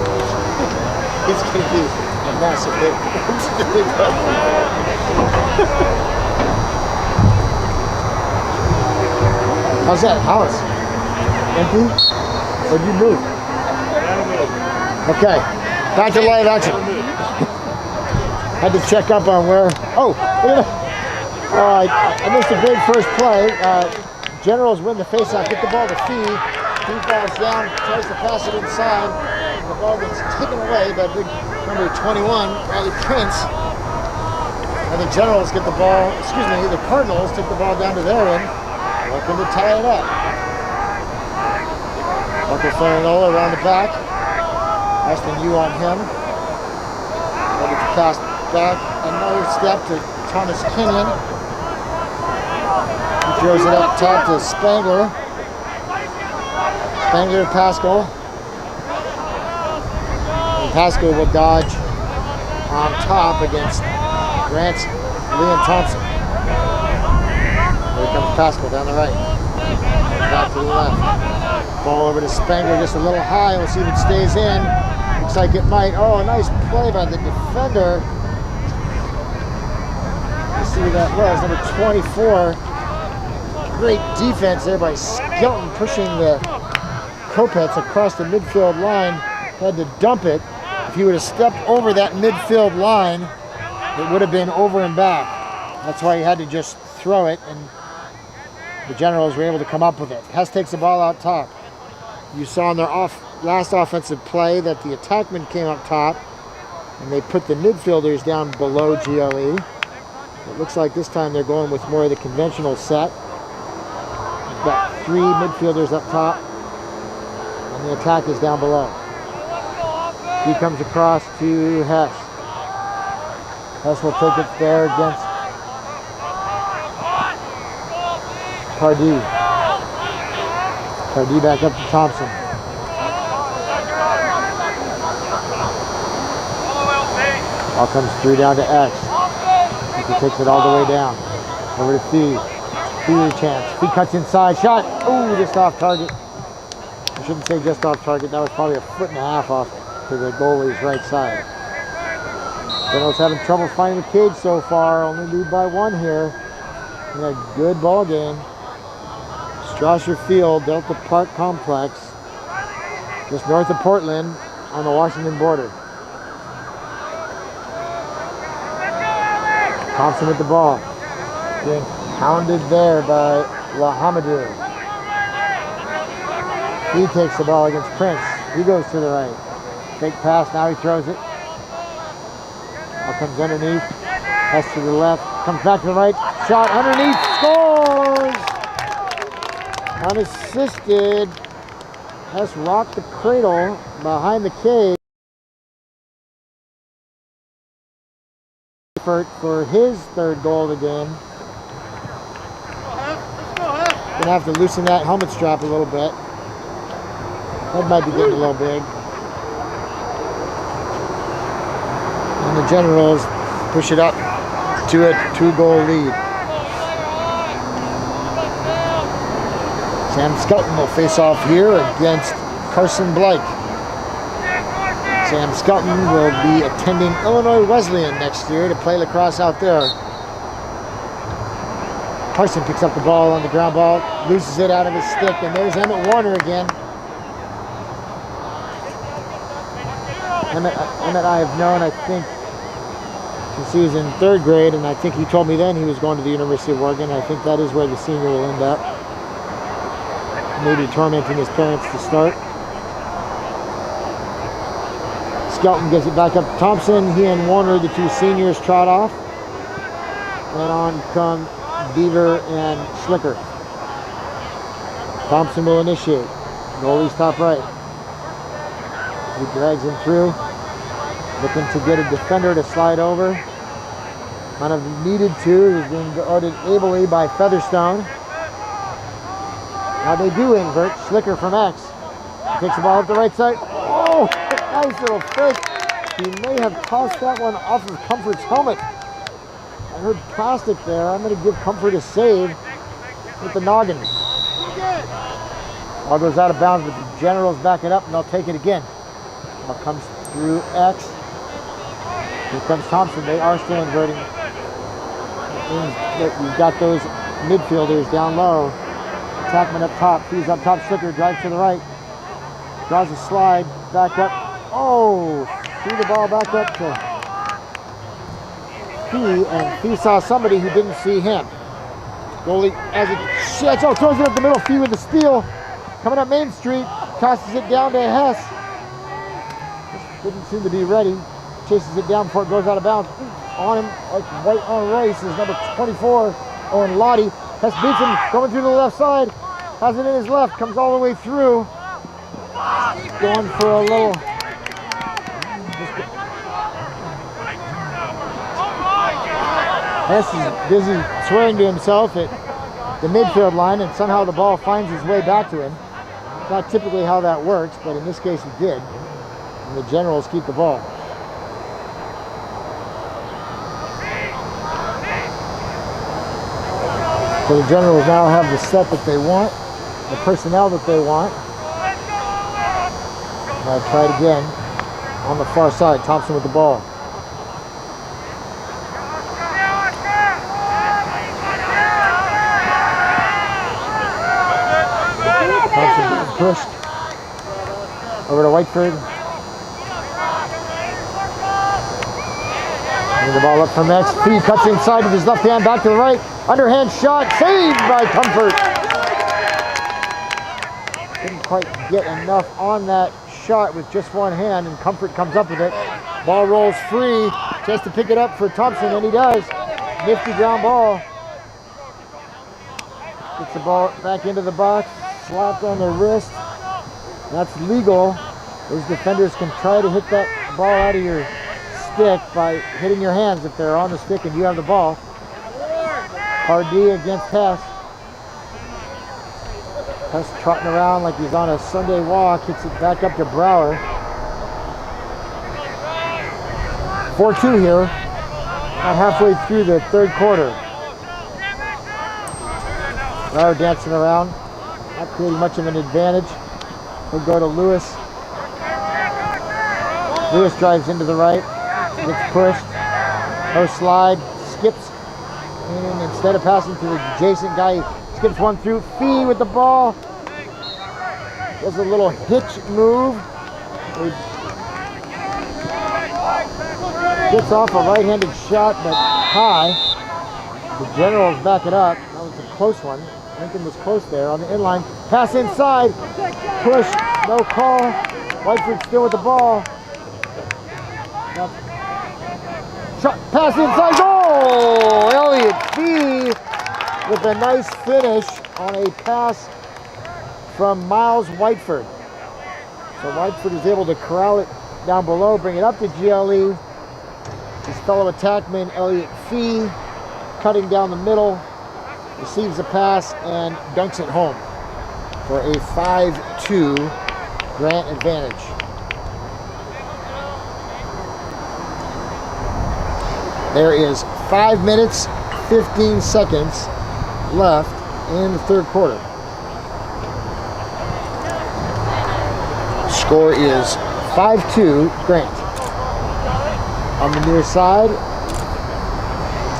It's going to be a massive hit. How's that house? Empty? Or did you move? Okay, back to live action. Had to check up on where. Oh, look at that. I missed a big first play. Generals win the faceoff, get the ball to Fee. Fee falls down, tries to pass it inside. The ball gets taken away by big number 21, Riley Prince. And the Generals get the ball, the Cardinals take the ball down to their end, looking to tie it up. Uncle Farinola around the back. Aston U on him. Ready to pass back another step to Thomas Kenyon. He throws it up top to Spangler. Spangler to Pascal. And Pascal will dodge on top against Grant's Liam Thompson. Here comes Pascal down the right. Back to the left. Ball over to Spangler, just a little high. We'll see if it stays in. Looks like it might. Oh, a nice play by the defender. Let's see who that was. Number 24. Great defense there by Skelton, pushing the Kopets across the midfield line. Had to dump it. If he would have stepped over that midfield line, it would have been over and back. That's why he had to just throw it, and the Generals were able to come up with it. Hess takes the ball out top. You saw in their last offensive play that the attackmen came up top, and they put the midfielders down below GLE. It looks like this time they're going with more of the conventional set. We've got 3 midfielders up top, and the attack is down below. He comes across to Hess. Hess will take it there against Pardee. Pardee back up to Thompson. Ball comes through down to X. He takes it all the way down. Over to Fee. Fee chance. Fee cuts inside. Shot. Ooh, just off target. I shouldn't say just off target. That was probably a foot and a half off to the goalie's right side. Generals having trouble finding the cage so far. Only lead by 1 here. In a good ball game. Strasser Field, Delta Park Complex, just north of Portland on the Washington border. Thompson with the ball. Being pounded there by Lahamadou. He takes the ball against Prince. He goes to the right. Fake pass, now he throws it. Ball comes underneath. Hess to the left. Comes back to the right. Shot underneath. Scores! Unassisted. Hess rocked the cradle behind the cage for his 3rd goal of the game. Gonna have to loosen that helmet strap a little bit. That might be getting a little big. And the Generals push it up to a 2-goal lead. Sam Skelton will face off here against Carson Blake. Sam Skelton will be attending Illinois Wesleyan next year to play lacrosse out there. Carson picks up the ball on the ground ball, loses it out of his stick, and there's Emmett Warner again. Emmett I have known, I think, since he was in 3rd grade, and I think he told me then he was going to the University of Oregon. I think that is where the senior will end up. Maybe tormenting his parents to start. Skelton gives it back up to Thompson. He and Warner, the 2 seniors, trot off. And on come Beaver and Slicker. Thompson will initiate. Goalie's top right. He drags him through. Looking to get a defender to slide over. Kind of needed to. He's being guarded ably by Featherstone. Now they do invert. Slicker from X. Takes the ball up the right side. Oh, nice little fake. He may have tossed that one off of Comfort's helmet. I heard plastic there. I'm going to give Comfort a save with the noggin. Ball goes out of bounds, but the Generals back it up, and they'll take it again. Ball comes through X. Here comes Thompson. They are still inverting. That means that you've got those midfielders down low. Attackman up top. Fees up top. Slicker drives to the right. Draws a slide. Back up. Oh! Threw the ball back up to Fee, and Fee saw somebody who didn't see him. Goalie as it sheds. Oh, throws it up the middle. Fee with the steal. Coming up Main Street. Tosses it down to Hess. Just didn't seem to be ready. Chases it down before it goes out of bounds. On him, like right on race, is number 24, Owen Lottie. Hess beats him, going through the left side. Has it in his left, comes all the way through. Going for a little. Hess is busy swearing to himself at the midfield line, and somehow the ball finds its way back to him. It's not typically how that works, but in this case it did. And the Generals keep the ball. So the Generals now have the set that they want, the personnel that they want. And I'll try it again on the far side. Thompson with the ball. Thompson pushed over to Whiteford. Bring the ball up from X. Fee cuts inside with his left hand, back to the right. Underhand shot, saved by Comfort. Didn't quite get enough on that shot with just one hand, and Comfort comes up with it. Ball rolls free, just to pick it up for Thompson, and he does. Nifty ground ball. Gets the ball back into the box, slapped on the wrist. That's legal. Those defenders can try to hit that ball out of your stick by hitting your hands if they're on the stick and you have the ball. Pardee against Hess. Hess trotting around like he's on a Sunday walk, hits it back up to Brower. 4-2 here, not halfway through the third quarter. Brower dancing around, not creating much of an advantage. He'll go to Lewis. Lewis drives into the right, gets pushed, no slide, skips, and instead of passing to the adjacent guy, he skips one through. Fee with the ball. Does a little hitch move. Gets off a right-handed shot, but high. The Generals back it up. That was a close one. Lincoln was close there on the inline. Pass inside. Push. No call. Whiteford still with the ball. Shot. Pass inside. Goal! Elliott Fee with a nice finish on a pass from Miles Whiteford. So Whiteford is able to corral it down below, bring it up to GLE. His fellow attackman, Elliott Fee, cutting down the middle, receives a pass and dunks it home for a 5-2 Grant advantage. There is 5 minutes, 15 seconds left in the third quarter. Score is 5-2 Grant. On the near side,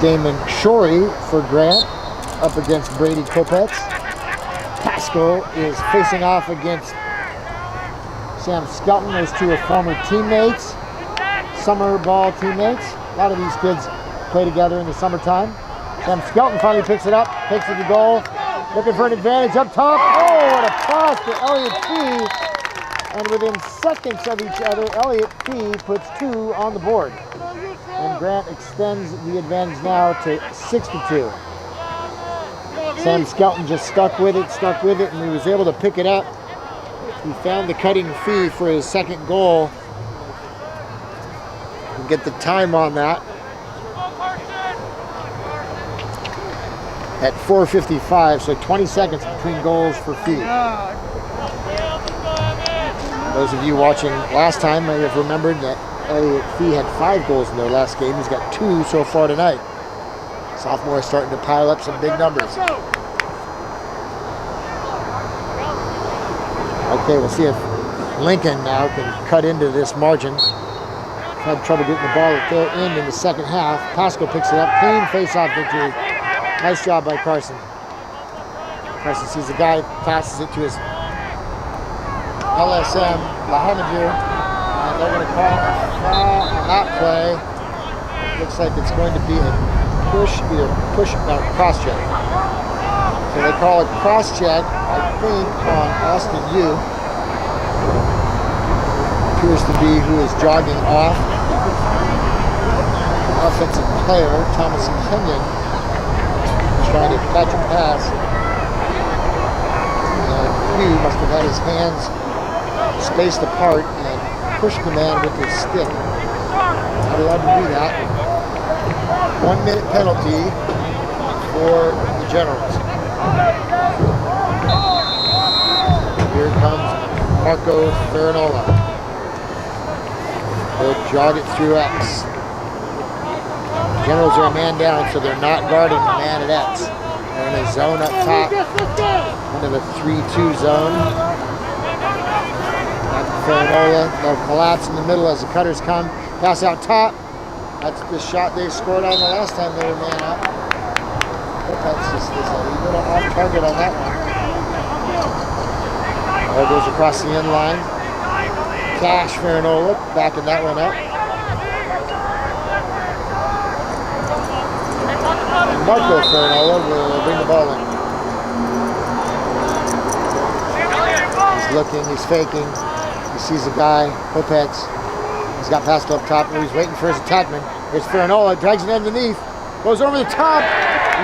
Damon Shorey for Grant up against Brady Kopetz. Pascal is facing off against Sam Skelton. Those two are former teammates, summer ball teammates. A lot of these kids play together in the summertime. Sam Skelton finally picks it up, takes it to goal, looking for an advantage up top. Oh, what a pass to Elliott Fee. And within seconds of each other, Elliott Fee puts 2 on the board. And Grant extends the advantage now to 6-2. Sam Skelton just stuck with it, and he was able to pick it up. He found the cutting Fee for his second goal. We'll get the time on that. At 4:55, so 20 seconds between goals for Fee. Those of you watching last time may have remembered that Elliott Fee had 5 goals in their last game. He's got 2 so far tonight. Sophomore is starting to pile up some big numbers. Okay, we'll see if Lincoln now can cut into this margin. Had trouble getting the ball at their end in the second half. Pasco picks it up. Clean face-off victory. Nice job by Carson. Carson sees the guy, passes it to his LSM, Lahamadu, and they're going to call a foul on that play. Looks like it's going to be a push, either push or cross check. So they call a cross check, I think, on Austin Yu. Appears to be who is jogging off. Offensive player, Thomas Kenyon, trying to catch a pass. And Yu must have had his hands spaced apart and pushed the man with his stick. Not allowed to do that. 1 minute penalty for the Generals. Here comes Marco Ferranola. They'll jog it through X. Generals are a man down, so they're not guarding the man at X. They're in a zone up top, kind of a 3-2 zone. Ferranola, they'll collapse in the middle as the cutters come. Pass out top. That's the shot they scored on the last time they were man up. That's just a little off target on that one. There goes across the end line. Cash Ferranola backing that one up. And Marco Ferranola will bring the ball in. He's looking, he's faking. He sees a guy, Hopetz. He's got passed up top, and he's waiting for his attackman. Here's Ferranola, drags it underneath, goes over the top.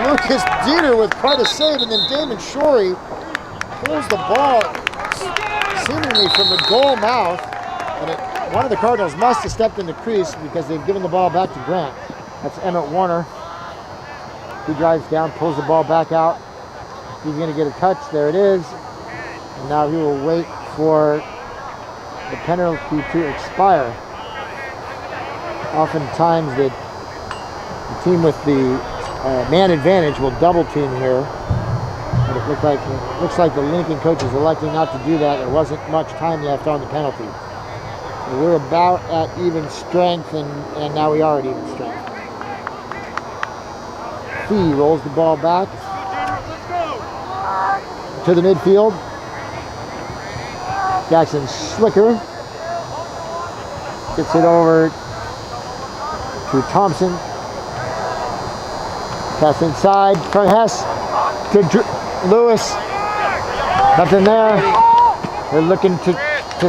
Lucas Dieter with quite a save, and then Damon Shorey pulls the ball seemingly from the goal mouth. And one of the Cardinals must have stepped in the crease because they've given the ball back to Grant. That's Emmett Warner. He drives down, pulls the ball back out. He's going to get a touch. There it is. And now he will wait for the penalty to expire. Oftentimes the team with the man advantage will double team here. But it looks like the Lincoln coach is electing not to do that. There wasn't much time left on the penalty. So we're about at even strength, and now we are at even strength. Fee rolls the ball back to the midfield. Jackson Slicker gets it over to Thompson. Pass inside from Hess to Lewis. Nothing there. They're looking to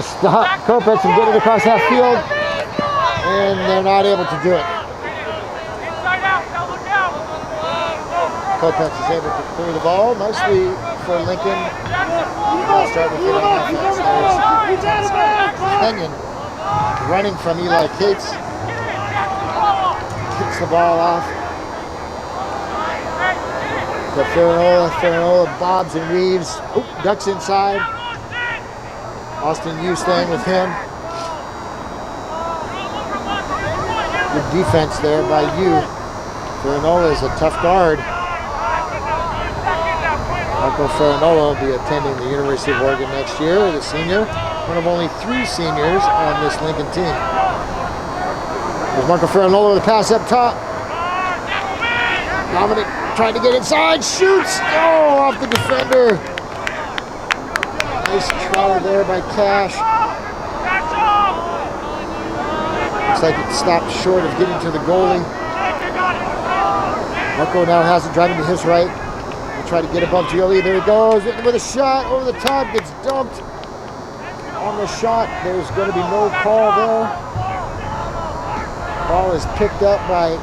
stop Kopetz from getting across half field, and they're not able to do it. Kopetz is able to clear the ball nicely for Lincoln. I'll start with it on offense. There's Kenyon running from Eli Cates. Kicks the ball off. The Ferranola bobs and weaves. Oop, ducks inside. Austin Yu staying with him. Good defense there by Yu. Ferranola is a tough guard. Marco Ferranola will be attending the University of Oregon next year, the senior. One of only 3 seniors on this Lincoln team. There's Marco Ferranola with a pass up top. Dominic trying to get inside, shoots! Oh, off the defender. Nice try there by Cash. Looks like it stopped short of getting to the goalie. Marco now has it driving to his right. He'll try to get above Gioli. There he goes, with a shot over the top, gets dumped on the shot. There's going to be no call there. Ball is picked up by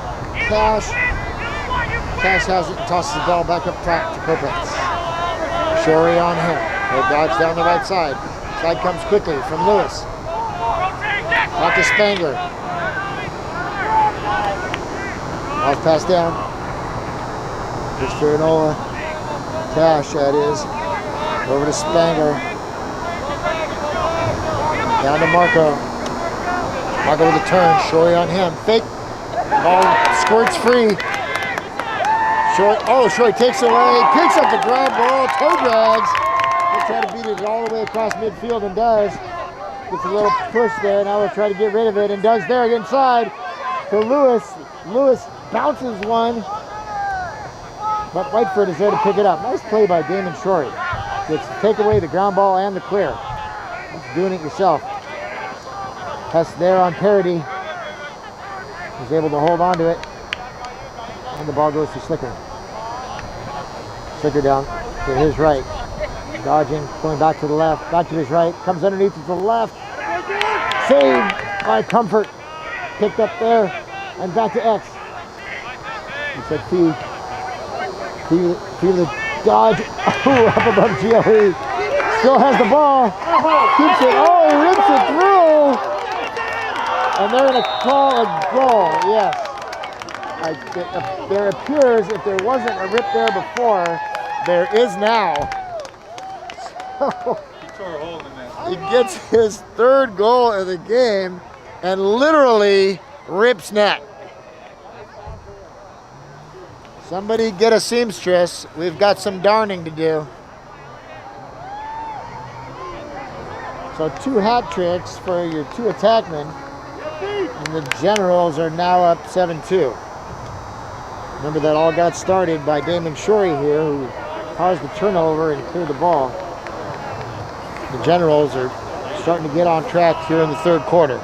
Cash. Cash has it and tosses the ball back up top to Kopetz. Shorey on him. He'll dodge down the right side. Side comes quickly from Lewis. Back to Spangler. Off pass down. Here's Ferranola. Cash, that is. Over to Spangler. Down to Marco. Marco with a turn. Shorey on him. Fake. Ball squirts free. Shorey takes away. Picks up the grab ball. Toe drags. He'll try to beat it all the way across midfield and does. Gets a little push there. Now we'll try to get rid of it and does there inside to Lewis. Lewis bounces one, but Whiteford is there to pick it up. Nice play by Damon Shorey. Gets to take away the ground ball and the clear. That's doing it yourself. Hess there on parity. He's able to hold on to it. And the ball goes to Slicker. Slicker down to his right. Dodging, going back to the left, back to his right. Comes underneath to the left. Saved by Comfort. Picked up there and back to X. He said Fee the dodge. Oh, up above GLE. Still has the ball. Keeps it. Oh, he rips it through. And they're going to call a goal. Yes. There appears, if there wasn't a rip there before, there is now. So, He tore a hole in that. he gets his third goal of the game and literally rips net. Somebody get a seamstress. We've got some darning to do. So 2 hat tricks for your 2 attackmen. And the Generals are now up 7-2. Remember that all got started by Damon Shorey here, who caused the turnover and cleared the ball. The Generals are starting to get on track here in the third quarter,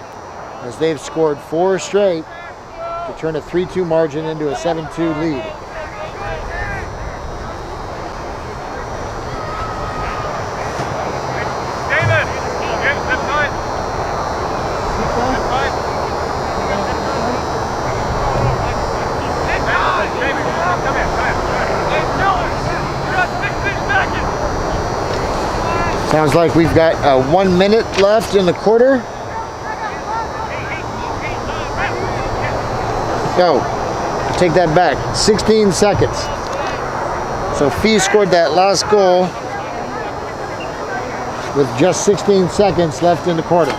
as they've scored 4 straight to turn a 3-2 margin into a 7-2 lead. Damon! Get this side. This side. Damon, come here. Hey, Miller! You got 16 seconds! Sounds like we've got 1 minute left in the quarter. Go. Take that back. 16 seconds. So Fee scored that last goal with just 16 seconds left in the quarter.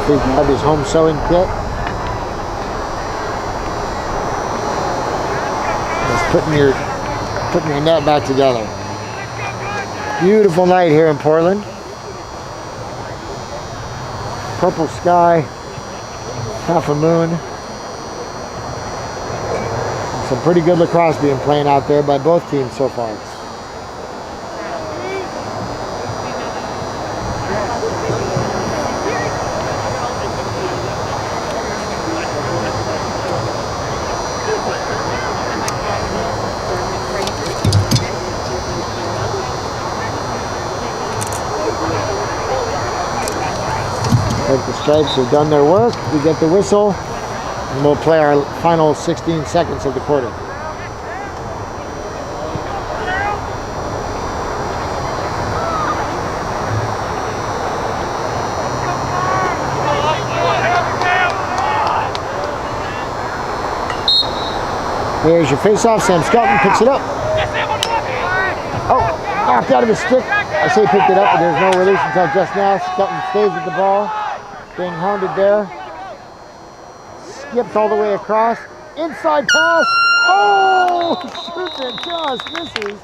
Fee grabbed his home sewing kit. Just putting your net back together. Beautiful night here in Portland. Purple sky, half a moon. Some pretty good lacrosse being played out there by both teams so far. The Stripes have done their work. We get the whistle, and we'll play our final 16 seconds of the quarter. Here's your face-off. Sam Skelton picks it up. Oh, knocked out of his stick. I say picked it up, but there's no release until just now. Skelton stays with the ball. Being hounded there. Skips all the way across. Inside pass. Oh! Shoots and just misses.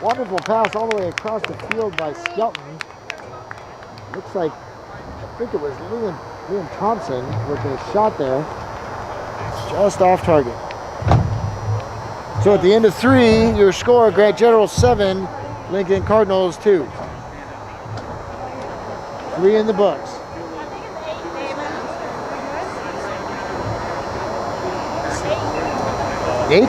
Wonderful pass all the way across the field by Skelton. Looks like, I think it was Liam Thompson with a shot there. Just off target. So at the end of 3, your score, Grant Generals 7, Lincoln Cardinals 2. 3 in the books. 8?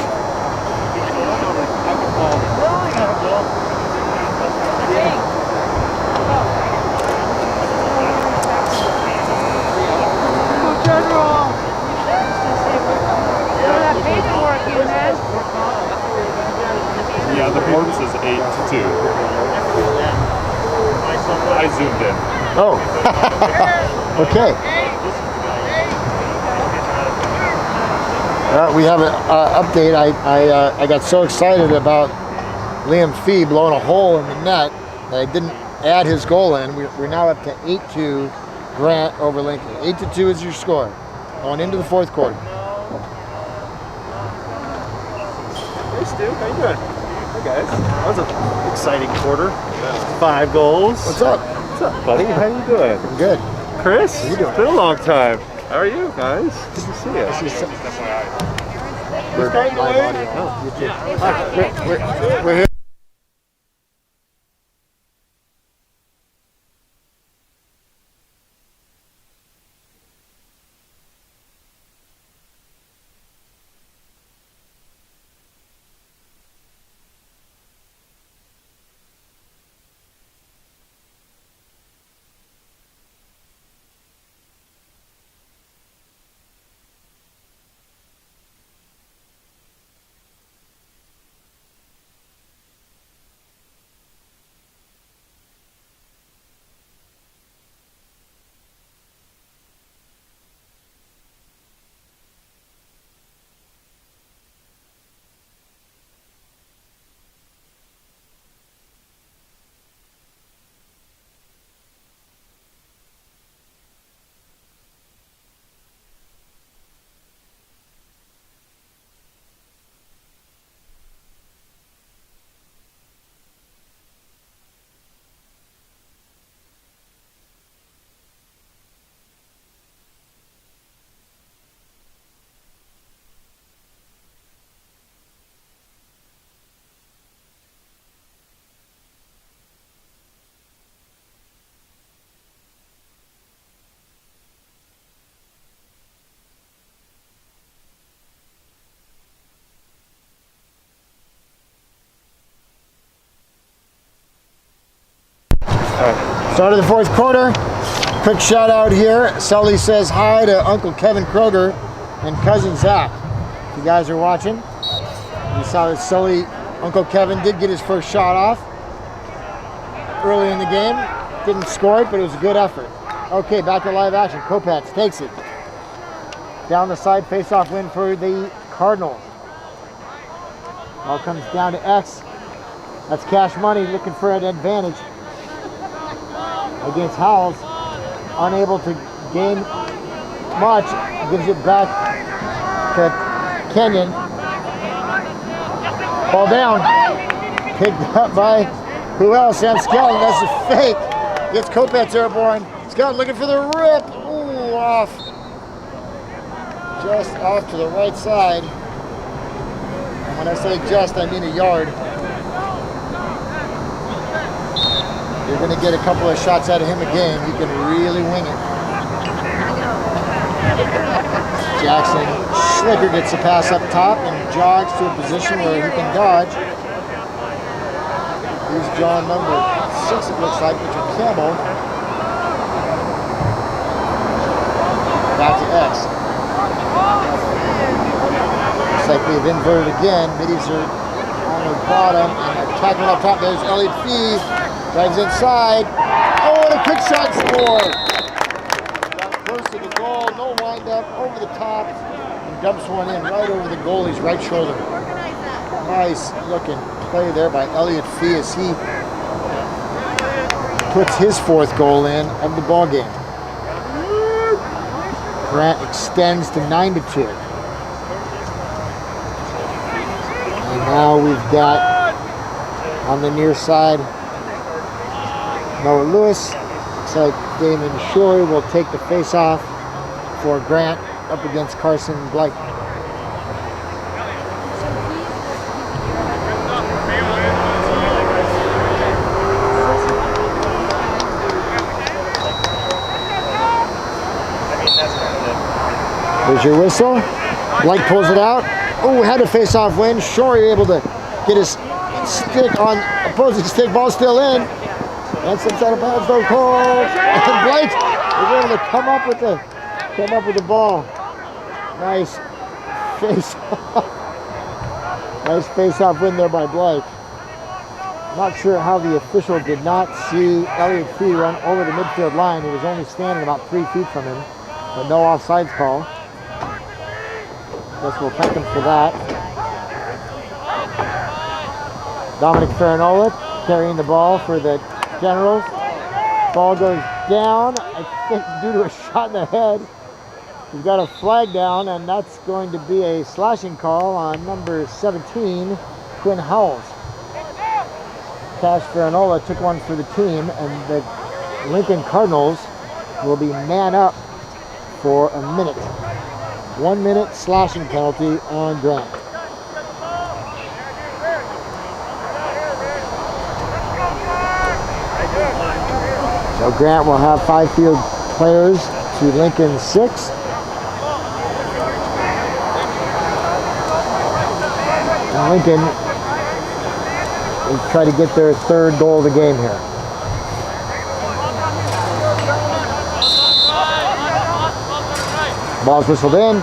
Yeah, the board says 8-2. I zoomed in. Oh. Okay. We have an update. I got so excited about Liam Fee blowing a hole in the net They didn't add his goal in. We're now up to 8-2 Grant over Lincoln. 8-2 is your score going into the fourth quarter. Hey Stu, how you doing? Hey guys. That was an exciting quarter. 5 goals. What's up? What's up, buddy? How you doing? I'm good. Chris? How you doing? It's been a long time. How are you guys? Good to see you. We're starting to live win? audio. Oh, you too. Hi, we're here. Start of the fourth quarter. Quick shout out here. Sully says hi to Uncle Kevin Kroger and Cousin Zach. If you guys are watching, you saw that Sully, Uncle Kevin did get his first shot off early in the game. Didn't score it, but it was a good effort. Okay, back to live action. Kopats takes it. Down the side, face-off win for the Cardinals. Ball comes down to X. That's Cash Money looking for an advantage against Howells, unable to gain much, gives it back to Kenyon. Ball down, picked up by who else? Sam Skelton. That's a fake. Gets Kopats airborne. Skelton looking for the rip. Ooh, off. Just off to the right side. And when I say just, I mean a yard. You're going to get a couple of shots out of him a game. You can really wing it. Jackson Schlicker gets the pass up top and jogs to a position where he can dodge. Here's John number 6, it looks like, Richard Campbell. Back to X. Looks like they've inverted again. Middies are on the bottom and attacking up top. There's Elliott Fee. Drives inside. Oh, and a quick shot score. Got close to the goal. No wind up. Over the top. And dumps one in right over the goalie's right shoulder. Nice looking play there by Elliott Fee as he puts his fourth goal in of the ball game. Grant extends to 9-2. And now we've got on the near side Noah Lewis. Looks like Damon Shorey will take the face-off for Grant up against Carson Blake. There's your whistle. Blake pulls it out. Oh, had a face-off win. Shorey able to get his stick on opposing stick. Ball still in. That's inside of bounds, no call. And Blake is able to come up with the ball. Nice face-off. Nice face-off win there by Blake. Not sure how the official did not see Elliott Fee run over the midfield line. He was only standing about 3 feet from him, but no offsides call. Guess we'll thank him for that. Dominic Farinola carrying the ball for the Generals. Ball goes down, I think due to a shot in the head. We've got a flag down, and that's going to be a slashing call on number 17, Quinn Howells. Cash Farinola took one for the team, and the Lincoln Cardinals will be man up for a minute. 1 minute slashing penalty on Grant. So Grant will have 5 field players to Lincoln 6. And Lincoln will try to get their 3rd goal of the game here. Ball's whistled in.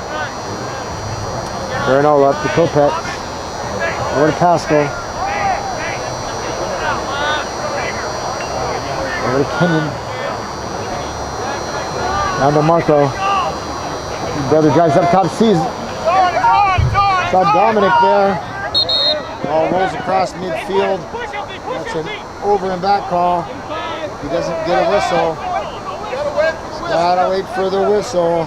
Farinola up to Kopet. Over to Pascal. Over to Kenyon. Down to Marco. His brother drives up top, sees. Saw Dominic there. Ball rolls across midfield. That's an over and back call. He doesn't get a whistle. Gotta wait for the whistle.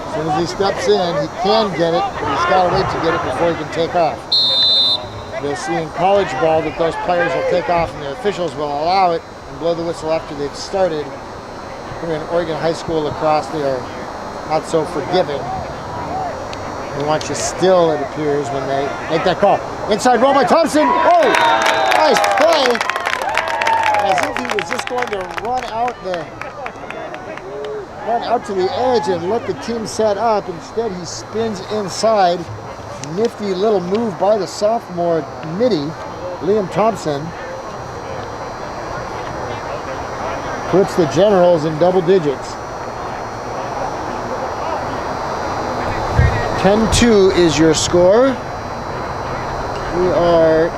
As soon as he steps in, he can get it, but he's gotta wait to get it before he can take off. You'll see in college ball that those players will take off and the officials will allow it and blow the whistle after they've started. Here in Oregon high school lacrosse, they are not so forgiving. They want you still, it appears, when they make that call. Inside roll by Thompson. Oh, nice play. As if he was just going to run out to the edge and let the team set up. Instead, he spins inside. Nifty little move by the sophomore midi, Liam Thompson. Puts the Generals in double digits. 10-2 is your score. We are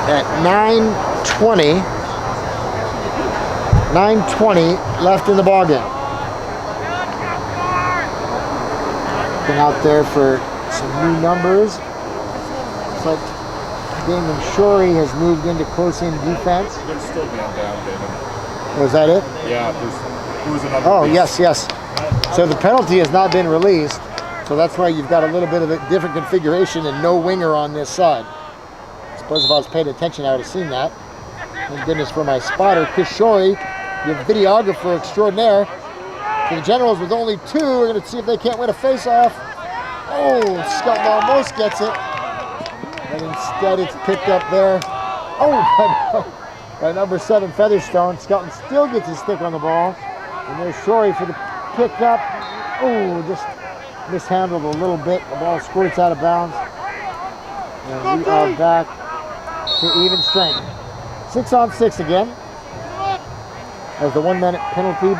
at 9:20 left in the ballgame. Looking out there for some new numbers. Looks like Damon Shorey has moved into close-in defense. There's still man down, Damon. Was that it? Yeah, there was another. Oh, piece. yes. So the penalty has not been released. So that's why you've got a little bit of a different configuration and no winger on this side. I suppose if I was paying attention, I would have seen that. Thank goodness for my spotter, Chris Shorey, your videographer extraordinaire. For the Generals with only 2, we're going to see if they can't win a face-off. Oh, Skelton almost gets it. And instead it's picked up there. Oh, by number 7, Featherstone. Skelton still gets his stick on the ball. And there's Shorey for the pickup. Oh, just mishandled a little bit. The ball squirts out of bounds. And we are back to even strength. 6-on-6 again. As the 1-minute penalty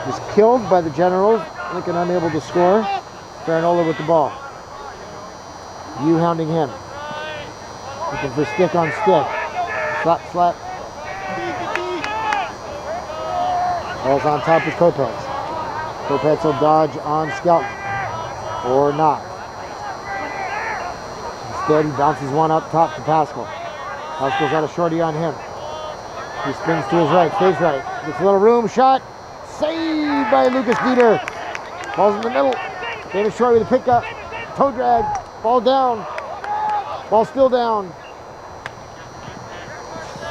was killed by the Generals. Lincoln unable to score. Farinola with the ball. You hounding him. Looking for stick on stick. Slap. Ball's on top of Kopetz. Kopetz will dodge on Skelton. Or not. Instead, he bounces one up top to Pascal. Pascal's got a shorty on him. He spins to his right, stays right. Gets a little room, shot. Saved by Lucas Dieter. Ball's in the middle. Damon Shorey with a pickup. Toe drag. Ball down. Ball still down.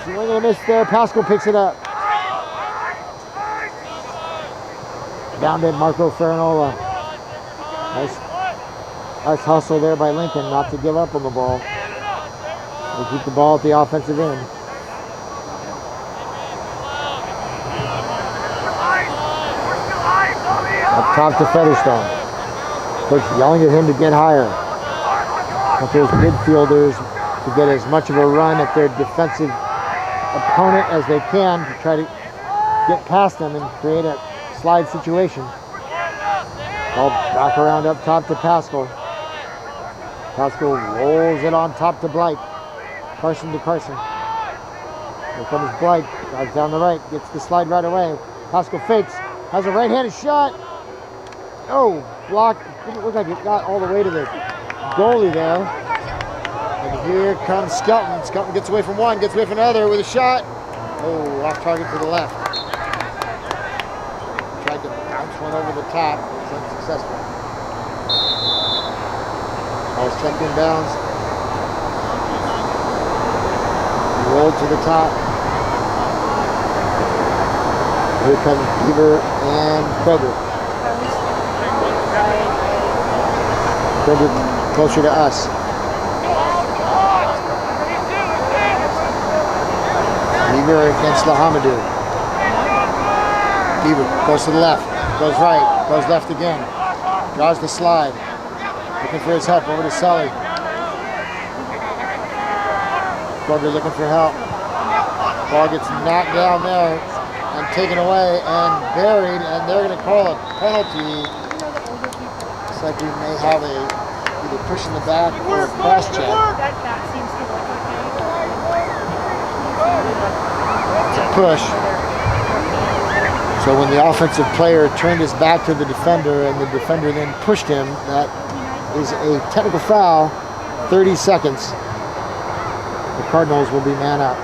Swing and a miss there. Pascal picks it up. Down to Marco Farinola. Nice hustle there by Lincoln not to give up on the ball. They keep the ball at the offensive end. Up top to Featherstone. Coach yelling at him to get higher. Want those midfielders to get as much of a run at their defensive opponent as they can to try to get past them and create a slide situation. Ball back around up top to Pascal. Pascal rolls it on top to Blake. Carson to Carson. Here comes Blake. Drives down the right. Gets the slide right away. Pascal fakes. Has a right-handed shot. Oh, blocked. Didn't look like it got all the way to the goalie there. And Here comes Skelton. Skelton gets away from one, gets away from another with a shot. Oh, off target to the left. Tried to bounce one over the top. It was unsuccessful. Ball's checked inbounds. Rolled to the top. Here comes Beaver and Kroger. Kroger closer to us. Beaver against Lahamadou. Beaver goes to the left, goes right, goes left again. Draws the slide. Looking for his help over to Sully. Kroger looking for help. Ball gets knocked down there and taken away and buried, and they're going to call a penalty. Looks like we may have either push in the back or a cross check. That seems to look It's a push. So when the offensive player turned his back to the defender and the defender then pushed him, that is a technical foul. 30 seconds. The Cardinals will be man up.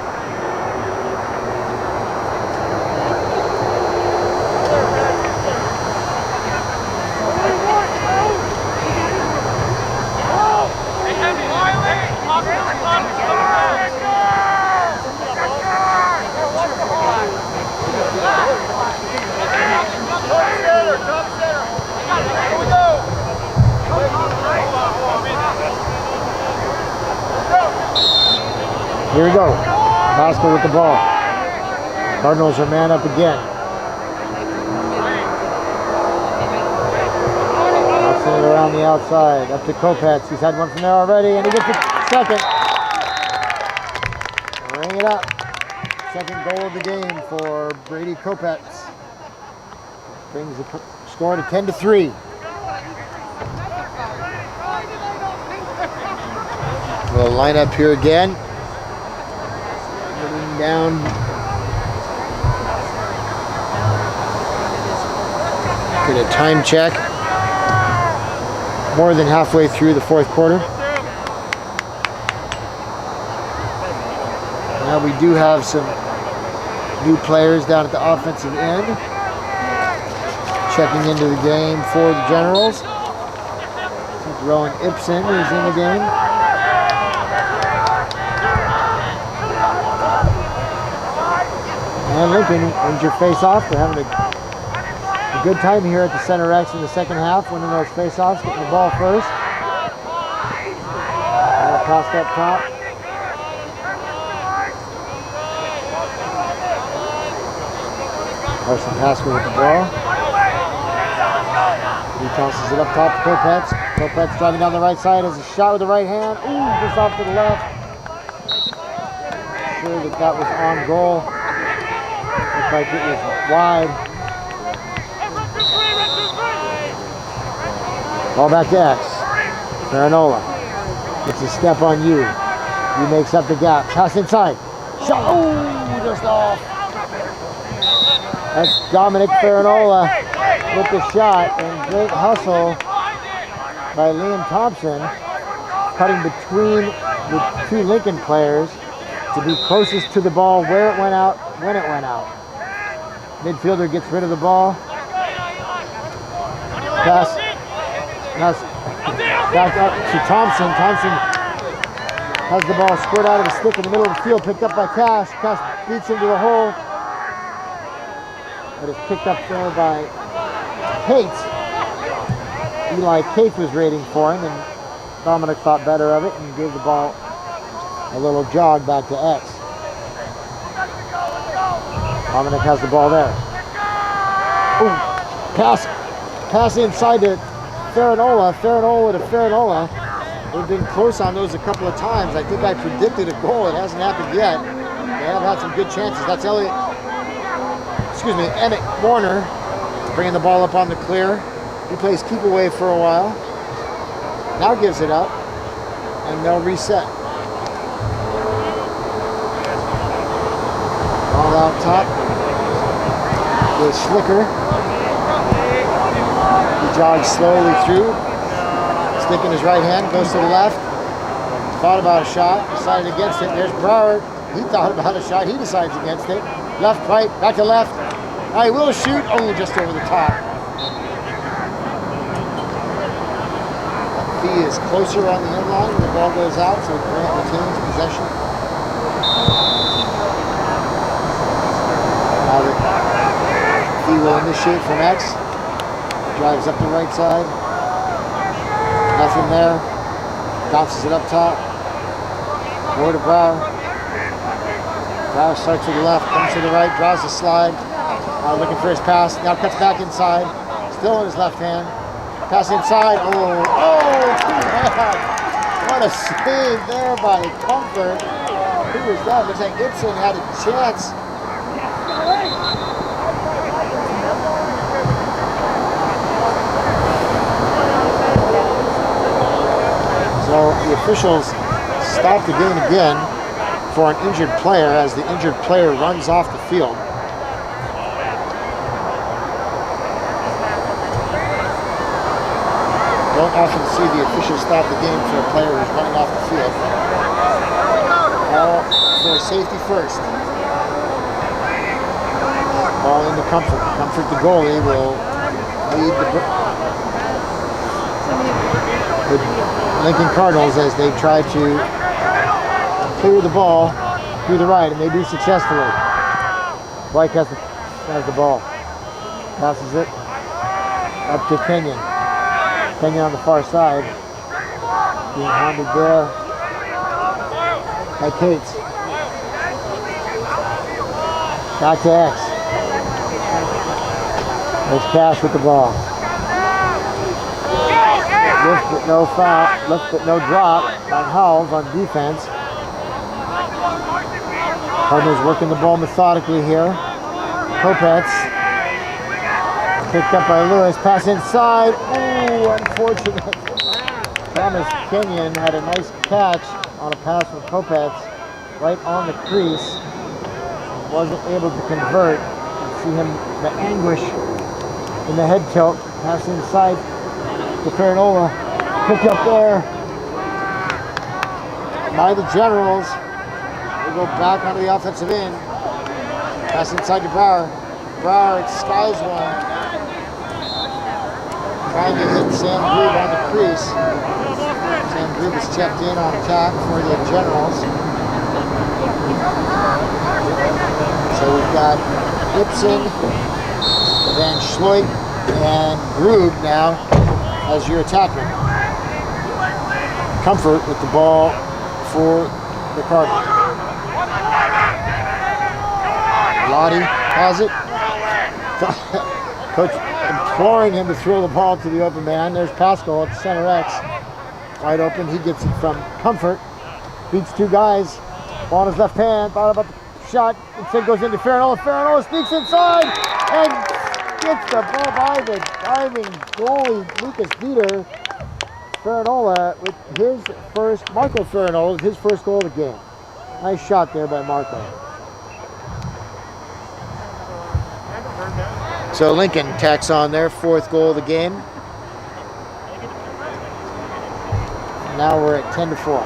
Here we go. Haskell with the ball. Cardinals are man up again. Knocks it around the outside. Up to Kopetz. He's had one from there already, and he gets it second. Ring it up. Second goal of the game for Brady Kopetz. Brings the score to 10-3. We'll line up here again. Down. Get a time check. More than halfway through the fourth quarter. Now we do have some new players down at the offensive end. Checking into the game for the Generals. Rowan Ibsen is in the game. And Lincoln wins your face-off. They're having a good time here at the Center X in the second half, winning those face-offs, getting the ball first. Passed up top. Carson Haskell with the ball. He tosses it up top to Kopetz. Kopetz driving down the right side has a shot with the right hand. Ooh, just off to the left. Sure that was on goal. Looked like it was wide. Ball back to X. Farinola gets a step on you. He makes up the gap. Pass inside. Shot. Oh, just off. That's Dominic Farinola with the shot. And great hustle by Liam Thompson, cutting between the two Lincoln players to be closest to the ball where it went out, when it went out. Midfielder gets rid of the ball. Pass back up to Thompson. Thompson has the ball squared out of his stick in the middle of the field, picked up by Cash. Cash beats into the hole. But it's picked up there by Cates. Eli Cates was rating for him, and Dominic thought better of it and gave the ball a little jog back to X. Dominic has the ball there. Ooh, pass inside to Farinola. Farinola to Farinola. We've been close on those a couple of times. I think I predicted a goal. It hasn't happened yet. They have had some good chances. That's Emmett Warner bringing the ball up on the clear. He plays keep away for a while. Now gives it up, and they'll reset. Ball out top. The Schlicker. He jogs slowly through. Stick in his right hand, goes to the left. Thought about a shot, decided against it. There's Brower. He thought about a shot. He decides against it. Left, right, back to left. I will shoot. Oh, just over the top. Fee is closer on the end line when the ball goes out, so Grant retains possession. Now that Fee will initiate from X. Drives up the right side. Nothing there. Bounces it up top. More to Brower. Brower starts to the left, comes to the right, draws the slide. Now looking for his pass. Now cuts back inside. Still in his left hand. Pass inside. Oh, too bad. What a save there by Comfort. Who was that? Looks like Ibsen had a chance. So the officials stop the game again for an injured player as the injured player runs off the field. Don't often see the officials stop the game for a player who's running off the field. All for safety first. Ball into Comfort. Comfort, the goalie, will lead the Lincoln Cardinals as they try to clear the ball through the right, and they do successfully. White has the ball. Passes it up to Kenyon. Kenyon on the far side. Being hounded there by Cates. Back to X. There's Cash with the ball. Lift but no foul, lift but no drop by Howells on defense. Cardinals working the ball methodically here. Kopetz picked up by Lewis. Pass inside. Ooh, unfortunate. Thomas Kenyon had a nice catch on a pass from Kopetz right on the crease. Wasn't able to convert. You see him, the anguish in the head tilt. Pass inside to Ferranola. Picked up there by the Generals. They go back onto the offensive end. Pass inside to Brower. Brower skies one. Trying to hit Sam Grube on the crease. Sam Grube is checked in on attack for the Generals. So we've got Ibsen, Van Schloit, and Grube now as your attacker. Comfort with the ball for the Cardinals. Lottie has it. Coach imploring him to throw the ball to the open man. There's Pascal at the center X. Wide open, he gets it from Comfort. Beats two guys. Ball in his left hand, thought about the shot. Instead goes into Ferranola. Ferranola sneaks inside and gets the ball by the diving goalie, Lucas Dieter. Ferranola with his first, Marco Ferranola with his first goal of the game. Nice shot there by Marco. So Lincoln tacks on their fourth goal of the game. Now we're at 10-4.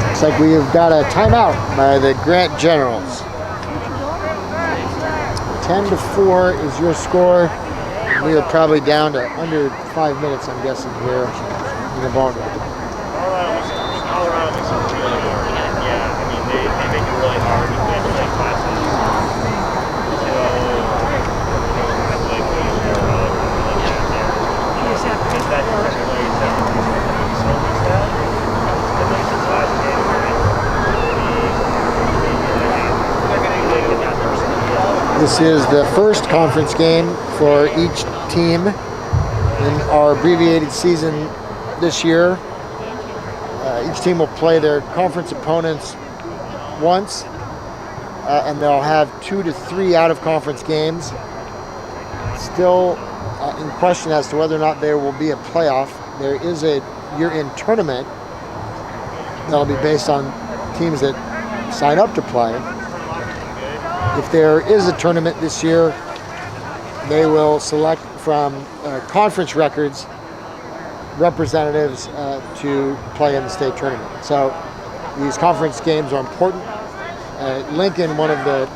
Looks like we've got a timeout by the Grant Generals. 10-4 is your score. We are probably down to under 5 minutes, I'm guessing, here in the ball game. Colorado makes it really hard. Yeah, I mean, they make it really hard. We play like classes. So, like, is that particularly This is the first conference game for each team in our abbreviated season this year. Each team will play their conference opponents once, and they'll have 2 to 3 out-of-conference games. Still in question as to whether or not there will be a playoff. There is a year-end tournament that'll be based on teams that sign up to play. if there is a tournament this year, they will select from conference records representatives to play in the state tournament. So these conference games are important. Lincoln, one of the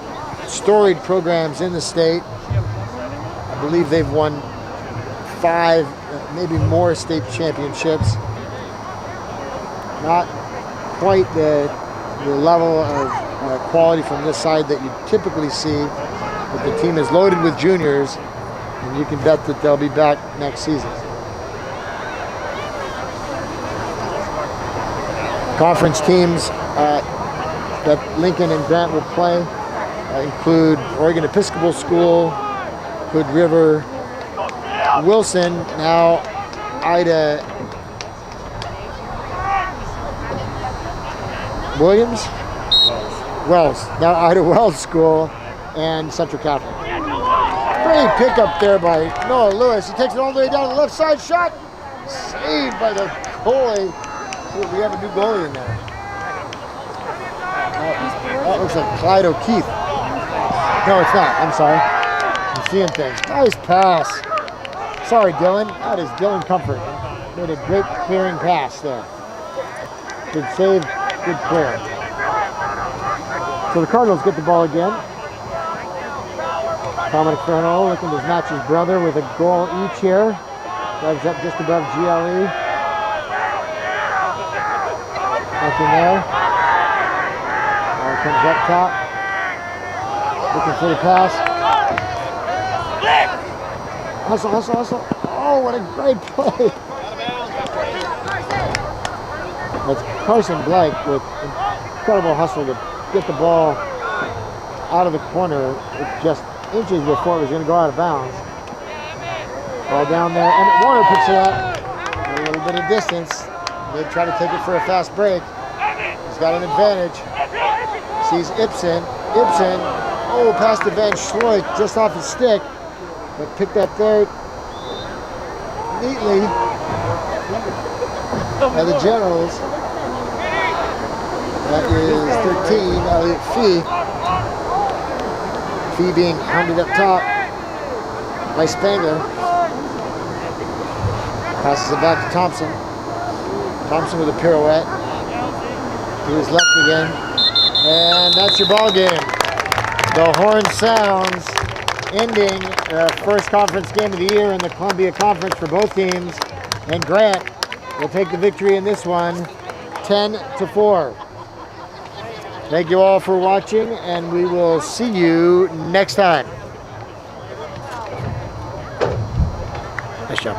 storied programs in the state, I believe they've won 5, maybe more state championships. Not quite the level of quality from this side that you typically see, but the team is loaded with juniors, and you can bet that they'll be back next season. Conference teams that Lincoln and Grant will play include Oregon Episcopal School, Hood River, Wilson, now Ida Williams? Wells. Now Ida Wells School and Central Catholic. Great pickup there by Noah Lewis. He takes it all the way down to the left side. Shot saved by the goalie. Ooh, we have a new goalie in there. That looks like Clyde O'Keefe. No, it's not. I'm sorry. I'm seeing things. Nice pass. Sorry, Dylan. That is Dylan Comfort. Made a great clearing pass there. Good save, good clear. So the Cardinals get the ball again. Dominic Ferno looking to match his brother with a goal each here. Drives up just above GLE. Nothing there. Ball comes up top. Looking for the pass. Hustle, hustle, hustle. Oh, what a great play. That's Carson Blake with incredible hustle to get the ball out of the corner with just inches before it was going to go out of bounds. Ball down there, and Warner picks it up. A little bit of distance. They try to take it for a fast break. He's got an advantage. Sees Ibsen. Ibsen, oh, past the bench. Shorey just off his stick, but picked up there neatly by the Generals. That is 13, Elliot Fee. Fee being hounded up top by Spangler. Passes it back to Thompson. Thompson with a pirouette. To his left again. And that's your ball game. The horn sounds, ending the first conference game of the year in the Columbia Conference for both teams. And Grant will take the victory in this one, 10-4. Thank you all for watching, and we will see you next time. Nice job.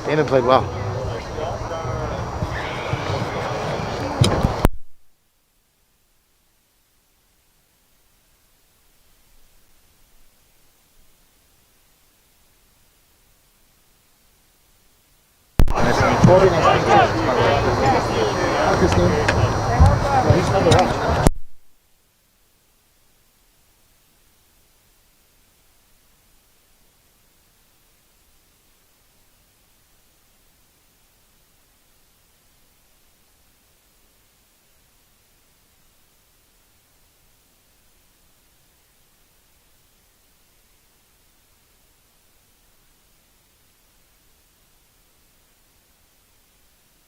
Damon played well. Nice to meet you. Hi, Christine. He's fun to watch.